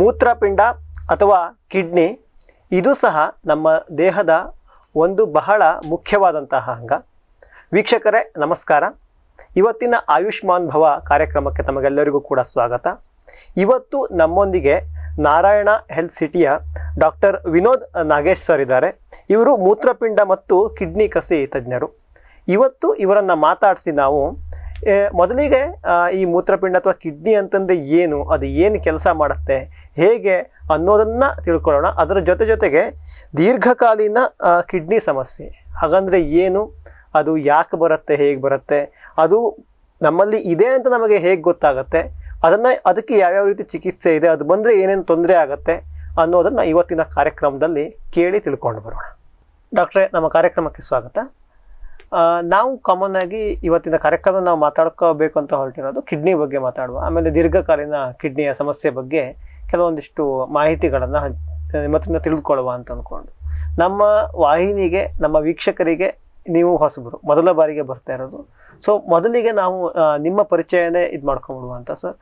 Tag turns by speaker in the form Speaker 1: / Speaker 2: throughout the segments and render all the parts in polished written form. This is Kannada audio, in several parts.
Speaker 1: ಮೂತ್ರಪಿಂಡ ಅಥವಾ ಕಿಡ್ನಿ ಇದು ಸಹ ನಮ್ಮ ದೇಹದ ಒಂದು ಬಹಳ ಮುಖ್ಯವಾದಂತಹ ಅಂಗ. ವೀಕ್ಷಕರೇ ನಮಸ್ಕಾರ. ಇವತ್ತಿನ ಆಯುಷ್ಮಾನ್ ಭವ ಕಾರ್ಯಕ್ರಮಕ್ಕೆ ತಮಗೆಲ್ಲರಿಗೂ ಕೂಡ ಸ್ವಾಗತ. ಇವತ್ತು ನಮ್ಮೊಂದಿಗೆ ನಾರಾಯಣ ಹೆಲ್ತ್ ಸಿಟಿಯ ಡಾಕ್ಟರ್ ವಿನೋದ್ ನಾಗೇಶ್ ಸರ್ ಇದ್ದಾರೆ. ಇವರು ಮೂತ್ರಪಿಂಡ ಮತ್ತು ಕಿಡ್ನಿ ಕಸಿ ತಜ್ಞರು. ಇವತ್ತು ಇವರನ್ನು ಮಾತಾಡಿಸಿ ನಾವು ಮೊದಲಿಗೆ ಈ ಮೂತ್ರಪಿಂಡ ಅಥವಾ ಕಿಡ್ನಿ ಅಂತಂದರೆ ಏನು, ಅದು ಏನು ಕೆಲಸ ಮಾಡುತ್ತೆ, ಹೇಗೆ ಅನ್ನೋದನ್ನು ತಿಳ್ಕೊಳ್ಳೋಣ. ಅದರ ಜೊತೆಗೆ ದೀರ್ಘಕಾಲೀನ ಕಿಡ್ನಿ ಸಮಸ್ಯೆ ಹಾಗಂದರೆ ಏನು, ಅದು ಯಾಕೆ ಬರುತ್ತೆ, ಹೇಗೆ ಬರುತ್ತೆ, ಅದು ನಮ್ಮಲ್ಲಿ ಇದೆ ಅಂತ ನಮಗೆ ಹೇಗೆ ಗೊತ್ತಾಗುತ್ತೆ, ಅದಕ್ಕೆ ಯಾವ್ಯಾವ ರೀತಿ ಚಿಕಿತ್ಸೆ ಇದೆ, ಅದು ಬಂದರೆ ಏನೇನು ತೊಂದರೆ ಆಗುತ್ತೆ ಅನ್ನೋದನ್ನು ಇವತ್ತಿನ ಕಾರ್ಯಕ್ರಮದಲ್ಲಿ ಕೇಳಿ ತಿಳ್ಕೊಂಡು ಬರೋಣ. ಡಾಕ್ಟ್ರೇ, ನಮ್ಮ ಕಾರ್ಯಕ್ರಮಕ್ಕೆ ಸ್ವಾಗತ. ನಾವು ಕಾಮನ್ ಆಗಿ ಇವತ್ತಿನ ಕಾರ್ಯಕ್ರಮ ನಾವು ಮಾತಾಡ್ಕೋಬೇಕು ಅಂತ ಹೊರಟಿರೋದು ಕಿಡ್ನಿ ಬಗ್ಗೆ ಮಾತಾಡುವ, ಆಮೇಲೆ ದೀರ್ಘಕಾಲೀನ ಕಿಡ್ನಿಯ ಸಮಸ್ಯೆ ಬಗ್ಗೆ ಕೆಲವೊಂದಿಷ್ಟು ಮಾಹಿತಿಗಳನ್ನು ನಿಮ್ಮ ಹತ್ರ ತಿಳಿದುಕೊಳ್ಳುವ ಅಂತ ಅಂದ್ಕೊಂಡು. ನಮ್ಮ ವಾಹಿನಿಗೆ, ನಮ್ಮ ವೀಕ್ಷಕರಿಗೆ ನೀವು ಹೊಸಬರು, ಮೊದಲ ಬಾರಿಗೆ ಬರ್ತಾ ಇರೋದು. ಸೊ ಮೊದಲಿಗೆ ನಾವು ನಿಮ್ಮ ಪರಿಚಯನೇ ಇದು ಮಾಡ್ಕೊಂಡ್ಬಿಡುವ ಅಂತ ಸರ್.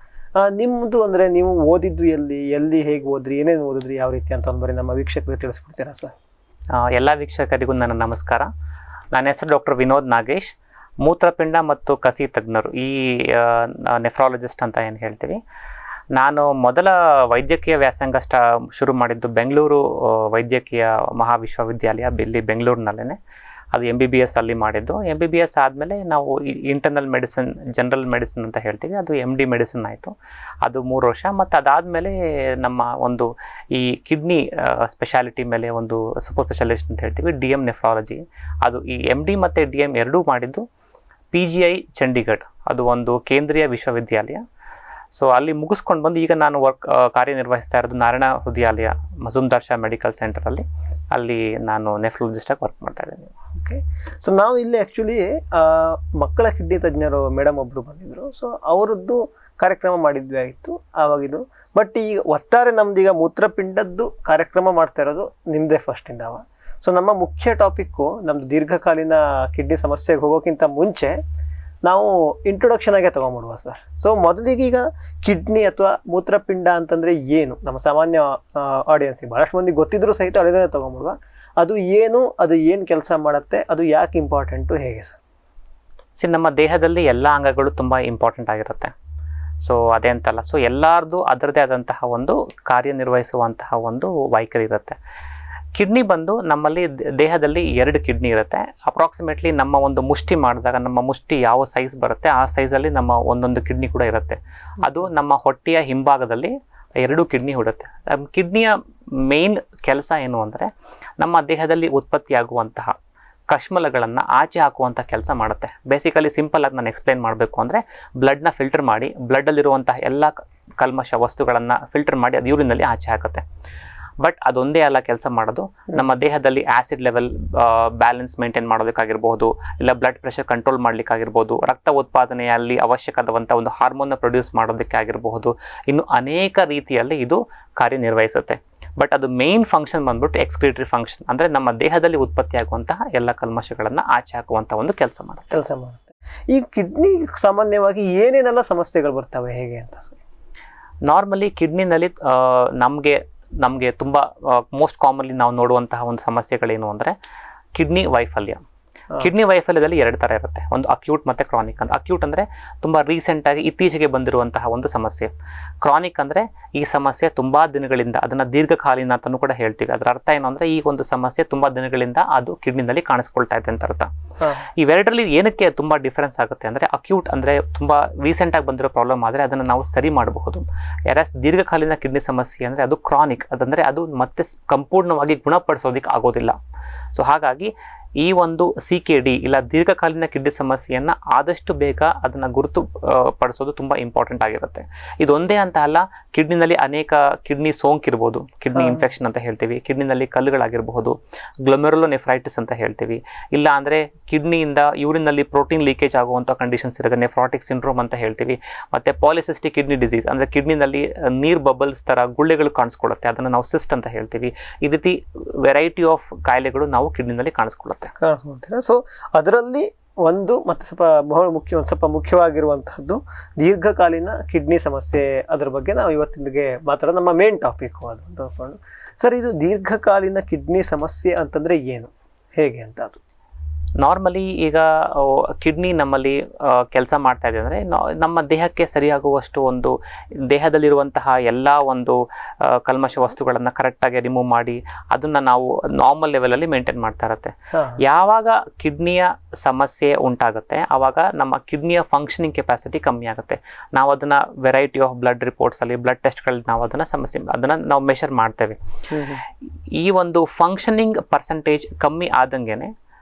Speaker 1: ನಿಮ್ಮದು ಅಂದರೆ ನೀವು ಓದಿದ್ದು ಎಲ್ಲಿ ಹೇಗೆ ಓದ್ರಿ, ಏನೇನು ಓದಿದ್ರಿ, ಯಾವ ರೀತಿ ಅಂತ ಒಂದು ಬರೀ ನಮ್ಮ ವೀಕ್ಷಕರಿಗೆ ತಿಳಿಸ್ಬಿಡ್ತೀರಾ ಸರ್?
Speaker 2: ಎಲ್ಲ ವೀಕ್ಷಕರಿಗೂ ನನ್ನ ನಮಸ್ಕಾರ. ನನ್ನ ಹೆಸರು ಡಾಕ್ಟರ್ ವಿನೋದ್ ನಾಗೇಶ್, ಮೂತ್ರಪಿಂಡ ಮತ್ತು ಕಸಿ ತಜ್ಞರು, ಈ ನೆಫ್ರಾಲಜಿಸ್ಟ್ ಅಂತ ಏನು ಹೇಳ್ತೀವಿ. ನಾನು ಮೊದಲ ವೈದ್ಯಕೀಯ ವ್ಯಾಸಂಗ ಶುರು ಮಾಡಿದ್ದು ಬೆಂಗಳೂರು ವೈದ್ಯಕೀಯ ಮಹಾವಿಶ್ವವಿದ್ಯಾಲಯ, ಇಲ್ಲಿ ಬೆಂಗಳೂರಿನಲ್ಲೇ. ಅದು MBBS ಅಲ್ಲಿ ಮಾಡಿದ್ದು. MBBS ಆದಮೇಲೆ ನಾವು ಇಂಟರ್ನಲ್ ಮೆಡಿಸಿನ್, ಜನರಲ್ ಮೆಡಿಸಿನ್ ಅಂತ ಹೇಳ್ತೀವಿ, ಅದು MD ಮೆಡಿಸಿನ್ ಆಯಿತು. ಅದು 3 ವರ್ಷ. ಮತ್ತು ಅದಾದಮೇಲೆ ನಮ್ಮ ಒಂದು ಈ ಕಿಡ್ನಿ ಸ್ಪೆಷಾಲಿಟಿ ಮೇಲೆ ಒಂದು ಸೂಪರ್ ಸ್ಪೆಷಲಿಸ್ಟ್ ಅಂತ ಹೇಳ್ತೀವಿ, DM ನೆಫ್ರಾಲಜಿ. ಅದು ಈ MD ಮತ್ತು DM ಎರಡೂ ಮಾಡಿದ್ದು PGI ಚಂಡೀಗಢ, ಅದು ಒಂದು ಕೇಂದ್ರೀಯ ವಿಶ್ವವಿದ್ಯಾಲಯ. ಸೊ ಅಲ್ಲಿ ಮುಗಿಸ್ಕೊಂಡು ಬಂದು ಈಗ ನಾನು ಕಾರ್ಯನಿರ್ವಹಿಸ್ತಾ ಇರೋದು ನಾರಾಯಣ ಹೃದಯಾಲಯ ಮಜುಮ್ದಾರ್ ಶಾ ಮೆಡಿಕಲ್ ಸೆಂಟರಲ್ಲಿ. ಅಲ್ಲಿ ನಾನು ನೆಫ್ರಾಲಜಿಸ್ಟಾಗಿ ವರ್ಕ್ ಮಾಡ್ತಾ ಇದ್ದೀನಿ.
Speaker 1: ಓಕೆ. ಸೊ ನಾವು ಇಲ್ಲಿ ಆ್ಯಕ್ಚುಲಿ ಮಕ್ಕಳ ಕಿಡ್ನಿ ತಜ್ಞರು ಮೇಡಮ್ ಒಬ್ಬರು ಬಂದಿದ್ದರು. ಸೊ ಅವರದ್ದು ಕಾರ್ಯಕ್ರಮ ಮಾಡಿದ್ವಿ ಆಗಿತ್ತು ಆವಾಗಿದ್ದು. ಬಟ್ ಈಗ ಒಟ್ಟಾರೆ ನಮ್ದೀಗ ಮೂತ್ರಪಿಂಡದ್ದು ಕಾರ್ಯಕ್ರಮ ಮಾಡ್ತಾ ಇರೋದು ನಿಮ್ಮದೇ ಫಸ್ಟಿಂದವ. ಸೊ ನಮ್ಮ ಮುಖ್ಯ ಟಾಪಿಕ್ಕು ನಮ್ಮದು ದೀರ್ಘಕಾಲೀನ ಕಿಡ್ನಿ ಸಮಸ್ಯೆಗೆ ಹೋಗೋಕ್ಕಿಂತ ಮುಂಚೆ ನಾವು ಇಂಟ್ರೊಡಕ್ಷನ್ ಆಗೇ ತೊಗೊಂಬಿಡುವ ಸರ್. ಸೊ ಮೊದಲಿಗೆ ಈಗ ಕಿಡ್ನಿ ಅಥವಾ ಮೂತ್ರಪಿಂಡ ಅಂತಂದರೆ ಏನು, ನಮ್ಮ ಸಾಮಾನ್ಯ ಆಡಿಯನ್ಸಿಗೆ ಭಾಳಷ್ಟು ಮಂದಿಗೆ ಗೊತ್ತಿದ್ರೂ ಸಹಿತ ಅಲ್ಲಿಂದ ತೊಗೊಂಬಿಡುವ. ಅದು ಏನು ಕೆಲಸ ಮಾಡುತ್ತೆ, ಅದು ಯಾಕೆ ಇಂಪಾರ್ಟೆಂಟು, ಹೇಗೆ ಸರ್?
Speaker 2: ನಮ್ಮ ದೇಹದಲ್ಲಿ ಎಲ್ಲ ಅಂಗಗಳು ತುಂಬ ಇಂಪಾರ್ಟೆಂಟ್ ಆಗಿರುತ್ತೆ. ಸೊ ಅದೇ ಅಂತಲ್ಲ, ಸೊ ಎಲ್ಲರದು ಅದರದೇ ಆದಂತಹ ಒಂದು ಕಾರ್ಯನಿರ್ವಹಿಸುವಂತಹ ಒಂದು ವೈಖರಿ ಇರುತ್ತೆ. ಕಿಡ್ನಿ ಬಂದು ನಮ್ಮಲ್ಲಿ ದೇಹದಲ್ಲಿ 2 ಕಿಡ್ನಿ ಇರುತ್ತೆ. ಅಪ್ರಾಕ್ಸಿಮೇಟ್ಲಿ ನಮ್ಮ ಒಂದು ಮುಷ್ಟಿ ಮಾಡಿದಾಗ ನಮ್ಮ ಮುಷ್ಟಿ ಯಾವ ಸೈಜ್ ಬರುತ್ತೆ ಆ ಸೈಜಲ್ಲಿ ನಮ್ಮ ಒಂದೊಂದು ಕಿಡ್ನಿ ಕೂಡ ಇರುತ್ತೆ. ಅದು ನಮ್ಮ ಹೊಟ್ಟೆಯ ಹಿಂಭಾಗದಲ್ಲಿ 2 ಕಿಡ್ನಿ ಹುಡುತ್ತೆ. ಕಿಡ್ನಿಯ ಮೇನ್ ಕೆಲಸ ಏನು ಅಂದರೆ ನಮ್ಮ ದೇಹದಲ್ಲಿ ಉತ್ಪತ್ತಿಯಾಗುವಂತಹ ಕಶ್ಮಲಗಳನ್ನು ಆಚೆ ಹಾಕುವಂಥ ಕೆಲಸ ಮಾಡುತ್ತೆ. ಬೇಸಿಕಲಿ ಸಿಂಪಲ್ ಆಗಿ ನಾನು ಎಕ್ಸ್ಪ್ಲೈನ್ ಮಾಡಬೇಕು ಅಂದರೆ ಬ್ಲಡ್ನ ಫಿಲ್ಟರ್ ಮಾಡಿ, ಬ್ಲಡ್ಡಲ್ಲಿರುವಂತಹ ಎಲ್ಲ ಕಲ್ಮಶ ವಸ್ತುಗಳನ್ನು ಫಿಲ್ಟರ್ ಮಾಡಿ ಅದು ಯೂರಿನಲ್ಲಿ ಆಚೆ ಹಾಕುತ್ತೆ. ಬಟ್ ಅದೊಂದೇ ಅಲ್ಲ ಕೆಲಸ ಮಾಡೋದು, ನಮ್ಮ ದೇಹದಲ್ಲಿ ಆ್ಯಸಿಡ್ ಲೆವೆಲ್ ಬ್ಯಾಲೆನ್ಸ್ ಮೇಂಟೈನ್ ಮಾಡೋದಕ್ಕಾಗಿರ್ಬೋದು, ಇಲ್ಲ ಬ್ಲಡ್ ಪ್ರೆಷರ್ ಕಂಟ್ರೋಲ್ ಮಾಡಲಿಕ್ಕಾಗಿರ್ಬೋದು, ರಕ್ತ ಉತ್ಪಾದನೆಯಲ್ಲಿ ಅವಶ್ಯಕವಾದಂಥ ಒಂದು ಹಾರ್ಮೋನ್ನ ಪ್ರೊಡ್ಯೂಸ್ ಮಾಡೋದಕ್ಕೆ ಆಗಿರಬಹುದು, ಇನ್ನು ಅನೇಕ ರೀತಿಯಲ್ಲಿ ಇದು ಕಾರ್ಯನಿರ್ವಹಿಸುತ್ತೆ. ಬಟ್ ಅದು ಮೇನ್ ಫಂಕ್ಷನ್ ಬಂದ್ಬಿಟ್ಟು ಎಕ್ಸ್ಕ್ರೀಟರಿ ಫಂಕ್ಷನ್, ಅಂದರೆ ನಮ್ಮ ದೇಹದಲ್ಲಿ ಉತ್ಪತ್ತಿಯಾಗುವಂತಹ ಎಲ್ಲ ಕಲ್ಮಶಗಳನ್ನು ಆಚೆ ಹಾಕುವಂಥ ಒಂದು ಕೆಲಸ ಮಾಡುತ್ತೆ.
Speaker 1: ಈ ಕಿಡ್ನಿ ಸಾಮಾನ್ಯವಾಗಿ ಏನೇನೆಲ್ಲ ಸಮಸ್ಯೆಗಳು ಬರ್ತವೆ, ಹೇಗೆ ಅಂತ ಸರ್?
Speaker 2: ನಾರ್ಮಲಿ ಕಿಡ್ನಿನಲ್ಲಿ ನಮಗೆ ತುಂಬ ಮೋಸ್ಟ್ ಕಾಮನ್ಲಿ ನಾವು ನೋಡುವಂತಹ ಒಂದು ಸಮಸ್ಯೆಗಳೇನು ಅಂದರೆ ಕಿಡ್ನಿ ವೈಫಲ್ಯ. ಕಿಡ್ನಿ ವೈಫಲ್ಯದಲ್ಲಿ 2 ಥರ ಇರುತ್ತೆ, ಒಂದು ಅಕ್ಯೂಟ್ ಮತ್ತು ಕ್ರಾನಿಕ್ ಅಂತ. ಅಕ್ಯೂಟ್ ಅಂದರೆ ತುಂಬ ರೀಸೆಂಟಾಗಿ ಇತ್ತೀಚೆಗೆ ಬಂದಿರುವಂತಹ ಒಂದು ಸಮಸ್ಯೆ. ಕ್ರಾನಿಕ್ ಅಂದರೆ ಈ ಸಮಸ್ಯೆ ತುಂಬ ದಿನಗಳಿಂದ, ಅದನ್ನು ದೀರ್ಘಕಾಲೀನ ಅಂತಲೂ ಕೂಡ ಹೇಳ್ತೀವಿ. ಅದರ ಅರ್ಥ ಏನು ಅಂದರೆ ಈ ಒಂದು ಸಮಸ್ಯೆ ತುಂಬ ದಿನಗಳಿಂದ ಅದು ಕಿಡ್ನಿನಲ್ಲಿ ಕಾಣಿಸ್ಕೊಳ್ತಾ ಇದೆ ಅಂತ ಅರ್ಥ. ಇವೆರಡರಲ್ಲಿ ಏನಕ್ಕೆ ತುಂಬ ಡಿಫ್ರೆನ್ಸ್ ಆಗುತ್ತೆ ಅಂದರೆ ಅಕ್ಯೂಟ್ ಅಂದರೆ ತುಂಬ ರೀಸೆಂಟಾಗಿ ಬಂದಿರೋ ಪ್ರಾಬ್ಲಮ್ ಆದರೆ ಅದನ್ನು ನಾವು ಸರಿ ಮಾಡಬಹುದು. ಯಾರಸ್ ದೀರ್ಘಕಾಲೀನ ಕಿಡ್ನಿ ಸಮಸ್ಯೆ ಅಂದರೆ ಅದು ಕ್ರಾನಿಕ್, ಅದಂದರೆ ಅದು ಮತ್ತೆ ಸಂಪೂರ್ಣವಾಗಿ ಗುಣಪಡಿಸೋದಕ್ಕೆ ಆಗೋದಿಲ್ಲ. ಸೊ ಹಾಗಾಗಿ ಈ ಒಂದು CKD ಇಲ್ಲ ದೀರ್ಘಕಾಲೀನ ಕಿಡ್ನಿ ಸಮಸ್ಯೆಯನ್ನು ಆದಷ್ಟು ಬೇಗ ಅದನ್ನು ಗುರುತುಪಡಿಸೋದು ತುಂಬ ಇಂಪಾರ್ಟೆಂಟ್ ಆಗಿರುತ್ತೆ. ಇದೊಂದೇ ಅಂತ ಅಲ್ಲ, ಕಿಡ್ನಿನಲ್ಲಿ ಅನೇಕ ಕಿಡ್ನಿ ಸೋಂಕಿರ್ಬೋದು, ಕಿಡ್ನಿ ಇನ್ಫೆಕ್ಷನ್ ಅಂತ ಹೇಳ್ತೀವಿ, ಕಿಡ್ನಿನಲ್ಲಿ ಕಲ್ಲುಗಳಾಗಿರಬಹುದು, ಗ್ಲೊಮೆರುಲೋನೆಫ್ರೈಟಿಸ್ ಅಂತ ಹೇಳ್ತೀವಿ, ಇಲ್ಲ ಅಂದರೆ ಕಿಡ್ನಿಯಿಂದ ಯೂರಿನಲ್ಲಿ ಪ್ರೋಟೀನ್ ಲೀಕೇಜ್ ಆಗುವಂಥ ಕಂಡೀಷನ್ಸ್ ಇರುತ್ತೆ, ನೆಫ್ರಾಟಿಕ್ ಸಿಂಡ್ರೋಮ್ ಅಂತ ಹೇಳ್ತೀವಿ. ಮತ್ತು ಪಾಲಿಸಿಸ್ಟಿಕ್ ಕಿಡ್ನಿ ಡಿಸೀಸ್ ಅಂದರೆ ಕಿಡ್ನಿನಲ್ಲಿ ನೀರು ಬಬಲ್ಸ್ ಥರ ಗುಳ್ಳೆಗಳು ಕಾಣಿಸ್ಕೊಳ್ಳುತ್ತೆ, ಅದನ್ನು ನಾವು ಸಿಸ್ಟ್ ಅಂತ ಹೇಳ್ತೀವಿ. ಈ ರೀತಿ ವೆರೈಟಿ ಆಫ್ ಕಾಯಿಲೆಗಳು ನಾವು ಕಿಡ್ನಿನಲ್ಲಿ ಕಾಣಿಸ್ಕೊಳ್ಳುತ್ತೆ.
Speaker 1: ಸೊ ಅದರಲ್ಲಿ ಒಂದು ಮತ್ತು ಸ್ವಲ್ಪ ಮುಖ್ಯವಾಗಿರುವಂತಹದ್ದು ದೀರ್ಘಕಾಲೀನ ಕಿಡ್ನಿ ಸಮಸ್ಯೆ. ಅದರ ಬಗ್ಗೆ ನಾವು ಇವತ್ತಿಗೆ ಮಾತಾಡೋದು, ನಮ್ಮ ಮೇನ್ ಟಾಪಿಕ್ ಅದು ಅಂತ ತಿಳ್ಕೊಂಡು. ಸರ್, ಇದು ದೀರ್ಘಕಾಲೀನ ಕಿಡ್ನಿ ಸಮಸ್ಯೆ ಅಂತಂದ್ರೆ ಏನು, ಹೇಗೆ ಅಂತ? ಅದು
Speaker 2: ನಾರ್ಮಲಿ ಈಗ ಕಿಡ್ನಿ ನಮ್ಮಲ್ಲಿ ಕೆಲಸ ಮಾಡ್ತಾ ಇದೆ ಅಂದರೆ ನಮ್ಮ ದೇಹಕ್ಕೆ ಸರಿಯಾಗುವಷ್ಟು ಒಂದು ದೇಹದಲ್ಲಿರುವಂತಹ ಎಲ್ಲ ಒಂದು ಕಲ್ಮಶ ವಸ್ತುಗಳನ್ನು ಕರೆಕ್ಟಾಗಿ ರಿಮೂವ್ ಮಾಡಿ ಅದನ್ನು ನಾವು ನಾರ್ಮಲ್ ಲೆವೆಲಲ್ಲಿ ಮೇಂಟೈನ್ ಮಾಡ್ತಾ ಇರುತ್ತೆ. ಯಾವಾಗ ಕಿಡ್ನಿಯ ಸಮಸ್ಯೆ ಉಂಟಾಗುತ್ತೆ ಆವಾಗ ನಮ್ಮ ಕಿಡ್ನಿಯ ಫಂಕ್ಷನಿಂಗ್ ಕೆಪಾಸಿಟಿ ಕಮ್ಮಿ ಆಗುತ್ತೆ. ನಾವು ಅದನ್ನು ವೆರೈಟಿ ಆಫ್ ಬ್ಲಡ್ ರಿಪೋರ್ಟ್ಸಲ್ಲಿ ಬ್ಲಡ್ ಟೆಸ್ಟ್ಗಳಲ್ಲಿ ನಾವು ಅದನ್ನು ನಾವು ಮೆಷರ್ ಮಾಡ್ತೇವೆ. ಈ ಒಂದು ಫಂಕ್ಷನಿಂಗ್ ಪರ್ಸೆಂಟೇಜ್ ಕಮ್ಮಿ ಆದಂಗೆ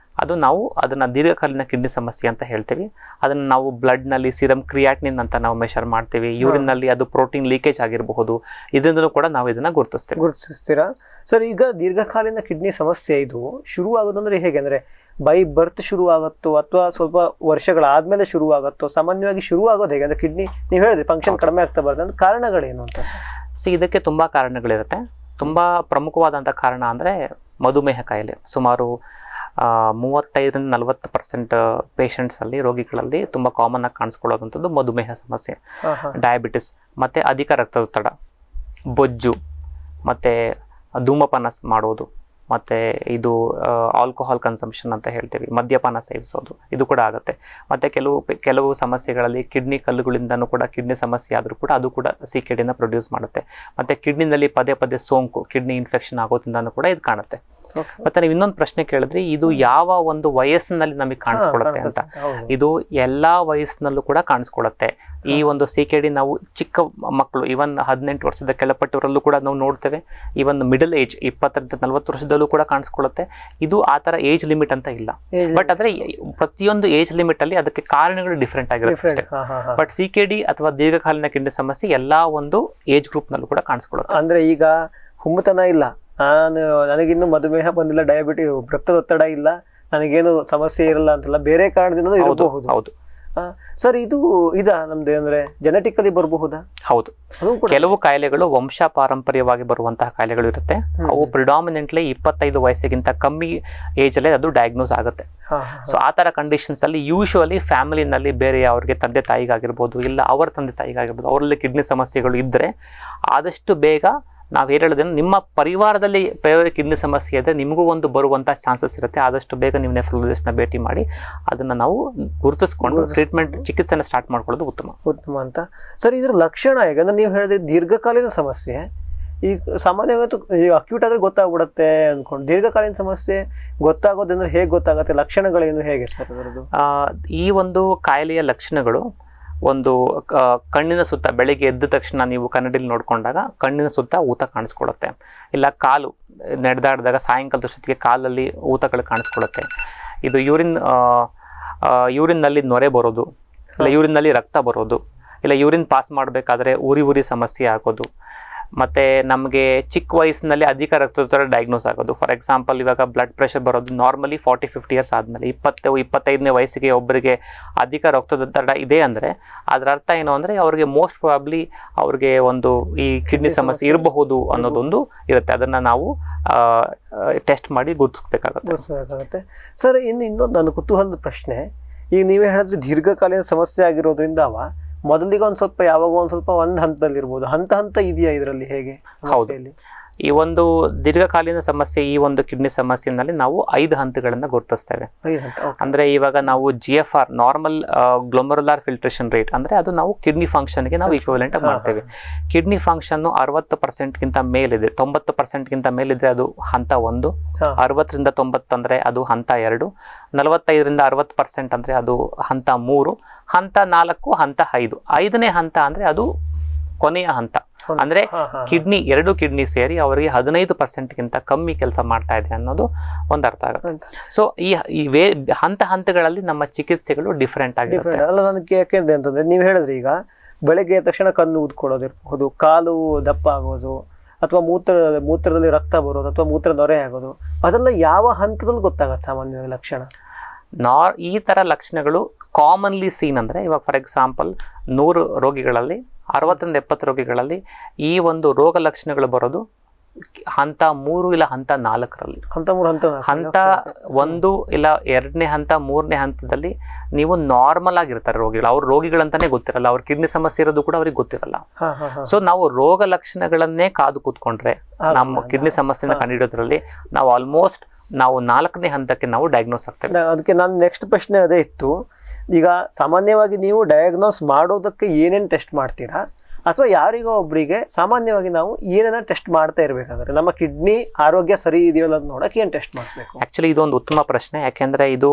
Speaker 2: ನಾವು ಅದನ್ನು ದೀರ್ಘಕಾಲೀನ ಕಿಡ್ನಿ ಸಮಸ್ಯೆ ಅಂತ ಹೇಳ್ತೀವಿ. ಅದನ್ನು ನಾವು ಬ್ಲಡ್ನಲ್ಲಿ ಸಿರಮ್ ಕ್ರಿಯಾಟಿನಿನ್ ಅಂತ ನಾವು ಮೆಷರ್ ಮಾಡ್ತೀವಿ. ಯೂರಿನ್ನಲ್ಲಿ ಅದು ಪ್ರೋಟೀನ್ ಲೀಕೇಜ್ ಆಗಿರಬಹುದು. ಇದರಿಂದಲೂ ಕೂಡ ನಾವು ಇದನ್ನು ಗುರುತಿಸ್ತೀರಾ?
Speaker 1: ಸರ್, ಈಗ ದೀರ್ಘಕಾಲೀನ ಕಿಡ್ನಿ ಸಮಸ್ಯೆ ಇದು ಶುರುವಾಗೋದಂದ್ರೆ ಹೇಗೆ? ಅಂದರೆ ಬೈ ಬರ್ತ್ ಶುರುವಾಗುತ್ತೋ ಅಥವಾ ಸ್ವಲ್ಪ ವರ್ಷಗಳಾದ್ಮೇಲೆ ಶುರುವಾಗುತ್ತೋ? ಸಾಮಾನ್ಯವಾಗಿ ಶುರುವಾಗೋದು ಹೇಗೆ? ಅಂದರೆ ಕಿಡ್ನಿ ನೀವು ಹೇಳಿದ್ರಿ ಫಂಕ್ಷನ್ ಕಡಿಮೆ ಆಗ್ತಾ ಬರ್ತದೆ, ಅಂದ್ರೆ ಕಾರಣಗಳೇನು ಅಂತ?
Speaker 2: ಇದಕ್ಕೆ ತುಂಬ ಕಾರಣಗಳಿರುತ್ತೆ. ತುಂಬ ಪ್ರಮುಖವಾದಂಥ ಕಾರಣ ಅಂದರೆ ಮಧುಮೇಹ ಕಾಯಿಲೆ. ಸುಮಾರು 35-40% ಪೇಷಂಟ್ಸಲ್ಲಿ, ರೋಗಿಗಳಲ್ಲಿ ತುಂಬ ಕಾಮನ್ ಆಗಿ ಕಾಣಿಸ್ಕೊಳ್ಳೋದಂಥದ್ದು ಮಧುಮೇಹ ಸಮಸ್ಯೆ, ಡಯಾಬಿಟಿಸ್, ಮತ್ತು ಅಧಿಕ ರಕ್ತದೊತ್ತಡ, ಬೊಜ್ಜು, ಮತ್ತು ಧೂಮಪಾನ ಮಾಡೋದು, ಮತ್ತು ಇದು ಆಲ್ಕೋಹಾಲ್ ಕನ್ಸಂಪ್ಷನ್ ಅಂತ ಹೇಳ್ತೀವಿ, ಮದ್ಯಪಾನ ಸೇವಿಸೋದು, ಇದು ಕೂಡ ಆಗುತ್ತೆ. ಮತ್ತು ಕೆಲವು ಸಮಸ್ಯೆಗಳಲ್ಲಿ ಕಿಡ್ನಿ ಕಲ್ಲುಗಳಿಂದನೂ ಕೂಡ ಕಿಡ್ನಿ ಸಮಸ್ಯೆ ಆದರೂ ಕೂಡ ಅದು ಕೂಡ CKDನ ಪ್ರೊಡ್ಯೂಸ್ ಮಾಡುತ್ತೆ. ಮತ್ತು ಕಿಡ್ನಿನಲ್ಲಿ ಪದೇ ಸೋಂಕು, ಕಿಡ್ನಿ ಇನ್ಫೆಕ್ಷನ್ ಆಗೋದ್ರಿಂದನೂ ಕೂಡ ಇದು ಕಾಣುತ್ತೆ. ಮತ್ತೆ ನೀವು ಇನ್ನೊಂದು ಪ್ರಶ್ನೆ ಕೇಳಿದ್ರಿ, ಇದು ಯಾವ ಒಂದು ವಯಸ್ಸಿನಲ್ಲಿ ನಮಗೆ ಕಾಣಿಸ್ಕೊಳ್ಳುತ್ತೆ ಅಂತ. ಇದು ಎಲ್ಲಾ ವಯಸ್ಸಿನಲ್ಲೂ ಕೂಡ ಕಾಣಿಸ್ಕೊಳ್ಳುತ್ತೆ. ಈ ಒಂದು CKD ನಾವು ಚಿಕ್ಕ ಮಕ್ಕಳು, ಇವನ್ 18 ವರ್ಷದ ಕೆಳಪಟ್ಟವರಲ್ಲೂ ಕೂಡ ನಾವು ನೋಡ್ತೇವೆ. ಇವನ್ ಮಿಡಲ್ ಏಜ್ 20-40 ವರ್ಷದಲ್ಲೂ ಕೂಡ ಕಾಣಿಸ್ಕೊಳ್ಳುತ್ತೆ. ಇದು ಆ ಥರ ಏಜ್ ಲಿಮಿಟ್ ಅಂತ ಇಲ್ಲ. ಬಟ್ ಆದರೆ ಪ್ರತಿಯೊಂದು ಏಜ್ ಲಿಮಿಟ್ ಅಲ್ಲಿ ಅದಕ್ಕೆ ಕಾರಣಗಳು ಡಿಫ್ರೆಂಟ್ ಆಗಿರುತ್ತೆ ಅಷ್ಟೇ. ಬಟ್ CKD ಅಥವಾ ದೀರ್ಘಕಾಲೀನ ಕಿಡ್ನಿ ಸಮಸ್ಯೆ ಎಲ್ಲಾ ಒಂದು ಏಜ್ ಗ್ರೂಪ್ನಲ್ಲೂ ಕೂಡ ಕಾಣಿಸ್ಕೊಳ್ಳುತ್ತೆ.
Speaker 1: ಅಂದ್ರೆ ಈಗ ಹುಮ್ಮತನ ಇಲ್ಲ, ನನಗಿನ್ನು ಮಧುಮೇಹ ಬಂದಿಲ್ಲ, ಡಯಾಬಿಟಿಸ್ ರಕ್ತದೊತ್ತಡ ಇಲ್ಲ, ನನಗೇನು ಸಮಸ್ಯೆ ಇರಲ್ಲ ಅಂತಲ್ಲ, ಬೇರೆ ಕಾರಣದಿಂದ ಇರಬಹುದು.
Speaker 2: ಹೌದು
Speaker 1: ಸರ್, ಇದು ನಮ್ದು ಅಂದ್ರೆ ಜೆನೆಟಿಕಲಿ ಬರಬಹುದಾ?
Speaker 2: ಹೌದು, ಕೆಲವು ಕಾಯಿಲೆಗಳು ವಂಶ ಪಾರಂಪರ್ಯವಾಗಿ ಬರುವಂತಹ ಕಾಯಿಲೆಗಳು ಇರುತ್ತೆ. ಅವು ಪ್ರಿಡಾಮಿನೆಂಟ್ಲಿ 25 ವಯಸ್ಸಿಗಿಂತ ಕಮ್ಮಿ ಏಜ್ ಅಲ್ಲೇ ಅದು ಡಯಾಗ್ನೋಸ್ ಆಗುತ್ತೆ. ಸೊ ಆ ತರ ಕಂಡೀಷನ್ಸ್ ಅಲ್ಲಿ ಯೂಶುವಲಿ ಫ್ಯಾಮಿಲಿನಲ್ಲಿ ಬೇರೆ ಅವ್ರಿಗೆ ತಂದೆ ತಾಯಿಗಾಗಿರ್ಬೋದು, ಇಲ್ಲ ಅವರ ತಂದೆ ತಾಯಿಗಾಗಿರ್ಬೋದು, ಅವರಲ್ಲಿ ಕಿಡ್ನಿ ಸಮಸ್ಯೆಗಳು ಇದ್ರೆ ಆದಷ್ಟು ಬೇಗ ನಾವು ಏನು ಹೇಳಿದ್ರೆ, ನಿಮ್ಮ ಪರಿವಾರದಲ್ಲಿ ಕಿಡ್ನಿ ಸಮಸ್ಯೆ ಇದ್ದರೆ ನಿಮಗೂ ಒಂದು ಬರುವಂಥ ಚಾನ್ಸಸ್ ಇರುತ್ತೆ. ಆದಷ್ಟು ಬೇಗ ನೀವು ನೆಫ್ರಾಲಜಿಸ್ಟ್ನ ಭೇಟಿ ಮಾಡಿ ಅದನ್ನು ನಾವು ಗುರುತಿಸ್ಕೊಂಡು ಟ್ರೀಟ್ಮೆಂಟ್, ಚಿಕಿತ್ಸೆನ ಸ್ಟಾರ್ಟ್ ಮಾಡ್ಕೊಳ್ಳೋದು ಉತ್ತಮ
Speaker 1: ಅಂತ. ಸರ್, ಇದ್ರ ಲಕ್ಷಣ ಹೇಗೆ? ಅಂದ್ರೆ ನೀವು ಹೇಳಿದ್ರೆ ದೀರ್ಘಕಾಲೀನ ಸಮಸ್ಯೆ ಈಗ ಸಾಮಾನ್ಯವಾಗಿ ಅಕ್ಯೂಟ್ ಆದ್ರೆ ಗೊತ್ತಾಗ್ಬಿಡುತ್ತೆ ಅಂದ್ಕೊಂಡು, ದೀರ್ಘಕಾಲೀನ ಸಮಸ್ಯೆ ಗೊತ್ತಾಗೋದಂದ್ರೆ ಹೇಗೆ ಗೊತ್ತಾಗುತ್ತೆ? ಲಕ್ಷಣಗಳೇನು, ಹೇಗೆ ಸರ್ ಅದರದ್ದು?
Speaker 2: ಈ ಒಂದು ಕಾಯಿಲೆಯ ಲಕ್ಷಣಗಳು ಒಂದು ಕಣ್ಣಿನ ಸುತ್ತ, ಬೆಳಿಗ್ಗೆ ಎದ್ದ ತಕ್ಷಣ ನೀವು ಕನ್ನಡಿಲಿ ನೋಡ್ಕೊಂಡಾಗ ಕಣ್ಣಿನ ಸುತ್ತ ಊತ ಕಾಣಿಸ್ಕೊಳ್ಳುತ್ತೆ. ಇಲ್ಲ ಕಾಲು ನಡೆದಾಡಿದಾಗ ಸಾಯಂಕಾಲದ ಜೊತೆಗೆ ಕಾಲಲ್ಲಿ ಊತಗಳು ಕಾಣಿಸ್ಕೊಳ್ಳುತ್ತೆ. ಇದು ಯೂರಿನ್ನಲ್ಲಿ ನೊರೆ ಬರೋದು, ಇಲ್ಲ ಯೂರಿನ್ನಲ್ಲಿ ರಕ್ತ ಬರೋದು, ಇಲ್ಲ ಯೂರಿನ್ ಪಾಸ್ ಮಾಡಬೇಕಾದ್ರೆ ಉರಿ ಸಮಸ್ಯೆ ಆಗೋದು. ಮತ್ತು ನಮಗೆ ಚಿಕ್ಕ ವಯಸ್ಸಿನಲ್ಲಿ ಅಧಿಕ ರಕ್ತದೊತ್ತಡ ಡಯಾಗ್ನೋಸ್ ಆಗೋದು. ಫಾರ್ ಎಕ್ಸಾಂಪಲ್, ಇವಾಗ ಬ್ಲಡ್ ಪ್ರೆಷರ್ ಬರೋದು ನಾರ್ಮಲಿ 40-50 ಇಯರ್ಸ್ ಆದಮೇಲೆ. 20-25ನೇ ವಯಸ್ಸಿಗೆ ಒಬ್ಬರಿಗೆ ಅಧಿಕ ರಕ್ತದೊತ್ತಡ ಇದೆ ಅಂದರೆ ಅದರ ಅರ್ಥ ಏನು ಅಂದರೆ ಅವ್ರಿಗೆ ಮೋಸ್ಟ್ ಪ್ರಾಬಬ್ಲಿ ಅವ್ರಿಗೆ ಒಂದು ಈ ಕಿಡ್ನಿ ಸಮಸ್ಯೆ ಇರಬಹುದು ಅನ್ನೋದೊಂದು ಇರುತ್ತೆ. ಅದನ್ನು ನಾವು ಟೆಸ್ಟ್ ಮಾಡಿ ಗುರುತಿಸ್ಬೇಕಾಗುತ್ತೆ.
Speaker 1: ಸರ್, ಇನ್ನೊಂದು ನನ್ನ ಕುತೂಹಲದ ಪ್ರಶ್ನೆ, ಈಗ ನೀವೇ ಹೇಳಿದ್ರೆ ದೀರ್ಘಕಾಲೀನ ಸಮಸ್ಯೆ ಆಗಿರೋದ್ರಿಂದ ಮೊದಲಿಗೆ ಯಾವಾಗ ಒಂದು ಹಂತದಲ್ಲಿರ್ಬೋದು, ಹಂತ ಇದೆಯಾ ಇದರಲ್ಲಿ, ಹೇಗೆ?
Speaker 2: ಹೌದು, ಈ ಒಂದು ದೀರ್ಘಕಾಲೀನ ಸಮಸ್ಯೆ, ಈ ಒಂದು ಕಿಡ್ನಿ ಸಮಸ್ಯೆನಲ್ಲಿ ನಾವು 5 ಹಂತಗಳನ್ನು ಗುರುತಿಸ್ತೇವೆ. ಅಂದ್ರೆ ಇವಾಗ ನಾವು GFR, ನಾರ್ಮಲ್ ಗ್ಲೊಮರುಲಾರ್ ಫಿಲ್ಟ್ರೇಷನ್ ರೇಟ್, ಅಂದ್ರೆ ಅದು ನಾವು ಕಿಡ್ನಿ ಫಂಕ್ಷನ್ಗೆ ನಾವು ಈಕ್ವಿವೆಲೆಂಟ್ ಮಾಡ್ತೇವೆ. ಕಿಡ್ನಿ ಫಂಕ್ಷನ್ 60%ಗಿಂತ ಮೇಲಿದೆ, 90%ಗಿಂತ ಮೇಲಿದ್ರೆ ಅದು ಹಂತ 1, 60-90 ಅಂದ್ರೆ ಅದು ಹಂತ 2, 45-60% ಅಂದ್ರೆ ಅದು ಹಂತ 3, ಹಂತ 4, ಹಂತ 5. 5ನೇ ಹಂತ ಅಂದ್ರೆ ಅದು ಕೊನೆಯ ಹಂತ. ಅಂದ್ರೆ ಎರಡು ಕಿಡ್ನಿ ಸೇರಿ ಅವರಿಗೆ 15%ಗಿಂತ ಕಮ್ಮಿ ಕೆಲಸ ಮಾಡ್ತಾ ಇದೆ ಅನ್ನೋದು ಒಂದು ಅರ್ಥ ಆಗುತ್ತೆ. ಸೊ ಈ ಹಂತಗಳಲ್ಲಿ ನಮ್ಮ ಚಿಕಿತ್ಸೆಗಳು ಡಿಫ್ರೆಂಟ್ ಆಗಿರುತ್ತೆ.
Speaker 1: ಅಲ್ಲ, ನನಗೆ ಯಾಕೆಂದ್ರೆ ಅಂತಂದ್ರೆ ನೀವು ಹೇಳಿದ್ರಿ ಈಗ ಬೆಳಗ್ಗೆ ತಕ್ಷಣ ಕಣ್ಣು ಊದ್ಕೊಳ್ಳೋದಿರ್ಬಹುದು, ಕಾಲು ದಪ್ಪ ಆಗೋದು, ಅಥವಾ ಮೂತ್ರದಲ್ಲಿ ರಕ್ತ ಬರೋದು, ಅಥವಾ ಮೂತ್ರ ನೊರೆ ಆಗೋದು, ಅದೆಲ್ಲ ಯಾವ ಹಂತದಲ್ಲಿ ಗೊತ್ತಾಗತ್ತೆ ಸಾಮಾನ್ಯವಾಗಿ ಲಕ್ಷಣ?
Speaker 2: ಈ ತರ ಲಕ್ಷಣಗಳು ಕಾಮನ್ಲಿ ಸೀನ್ ಅಂದ್ರೆ, ಇವಾಗ ಫಾರ್ ಎಕ್ಸಾಂಪಲ್ 100 ರೋಗಿಗಳಲ್ಲಿ 60-70 ರೋಗಿಗಳಲ್ಲಿ ಈ ಒಂದು ರೋಗ ಲಕ್ಷಣಗಳು ಬರೋದು ಹಂತ 3 ಇಲ್ಲ ಹಂತ 4ರಲ್ಲಿ. ಹಂತ 1 ಇಲ್ಲ 2ನೇ ಹಂತ 3ನೇ ಹಂತದಲ್ಲಿ ನೀವು ನಾರ್ಮಲ್ ಆಗಿರ್ತಾರೆ ರೋಗಿಗಳು. ಅವ್ರ ರೋಗಿಗಳಂತಾನೆ ಗೊತ್ತಿರಲ್ಲ, ಅವ್ರ ಕಿಡ್ನಿ ಸಮಸ್ಯೆ ಇರೋದು ಕೂಡ ಅವ್ರಿಗೆ ಗೊತ್ತಿರಲ್ಲ. ಸೊ ನಾವು ರೋಗ ಲಕ್ಷಣಗಳನ್ನೇ ಕಾದು ಕೂತ್ಕೊಂಡ್ರೆ ನಮ್ಮ ಕಿಡ್ನಿ ಸಮಸ್ಯೆನ ಕಂಡುಹಿಡಿಯೋದ್ರಲ್ಲಿ ನಾವು ಆಲ್ಮೋಸ್ಟ್ ನಾವು 4ನೇ ಹಂತಕ್ಕೆ ನಾವು ಡಯಾಗ್ನೋಸ್ ಆಗ್ತೇವೆ.
Speaker 1: ಅದಕ್ಕೆ ನನ್ನ ನೆಕ್ಸ್ಟ್ ಪ್ರಶ್ನೆ ಅದೇ ಇತ್ತು. ಈಗ ಸಾಮಾನ್ಯವಾಗಿ ನೀವು ಡಯಾಗ್ನೋಸ್ ಮಾಡೋದಕ್ಕೆ ಏನೇನು ಟೆಸ್ಟ್ ಮಾಡ್ತೀರಾ, ಅಥವಾ ಯಾರಿಗೋ ಒಬ್ಬರಿಗೆ ಸಾಮಾನ್ಯವಾಗಿ ನಾವು ಏನೇನ ಟೆಸ್ಟ್ ಮಾಡ್ತಾ ಇರಬೇಕಾಗುತ್ತೆ? ನಮ್ಮ ಕಿಡ್ನಿ ಆರೋಗ್ಯ ಸರಿ ಇದೆಯಲ್ಲ ಅಂತ ನೋಡಕ್ಕೆ ಏನು ಟೆಸ್ಟ್ ಮಾಡಿಸ್ಬೇಕು?
Speaker 2: ಆ್ಯಕ್ಚುಲಿ ಇದೊಂದು ಉತ್ತಮ ಪ್ರಶ್ನೆ, ಯಾಕೆಂದರೆ ಇದು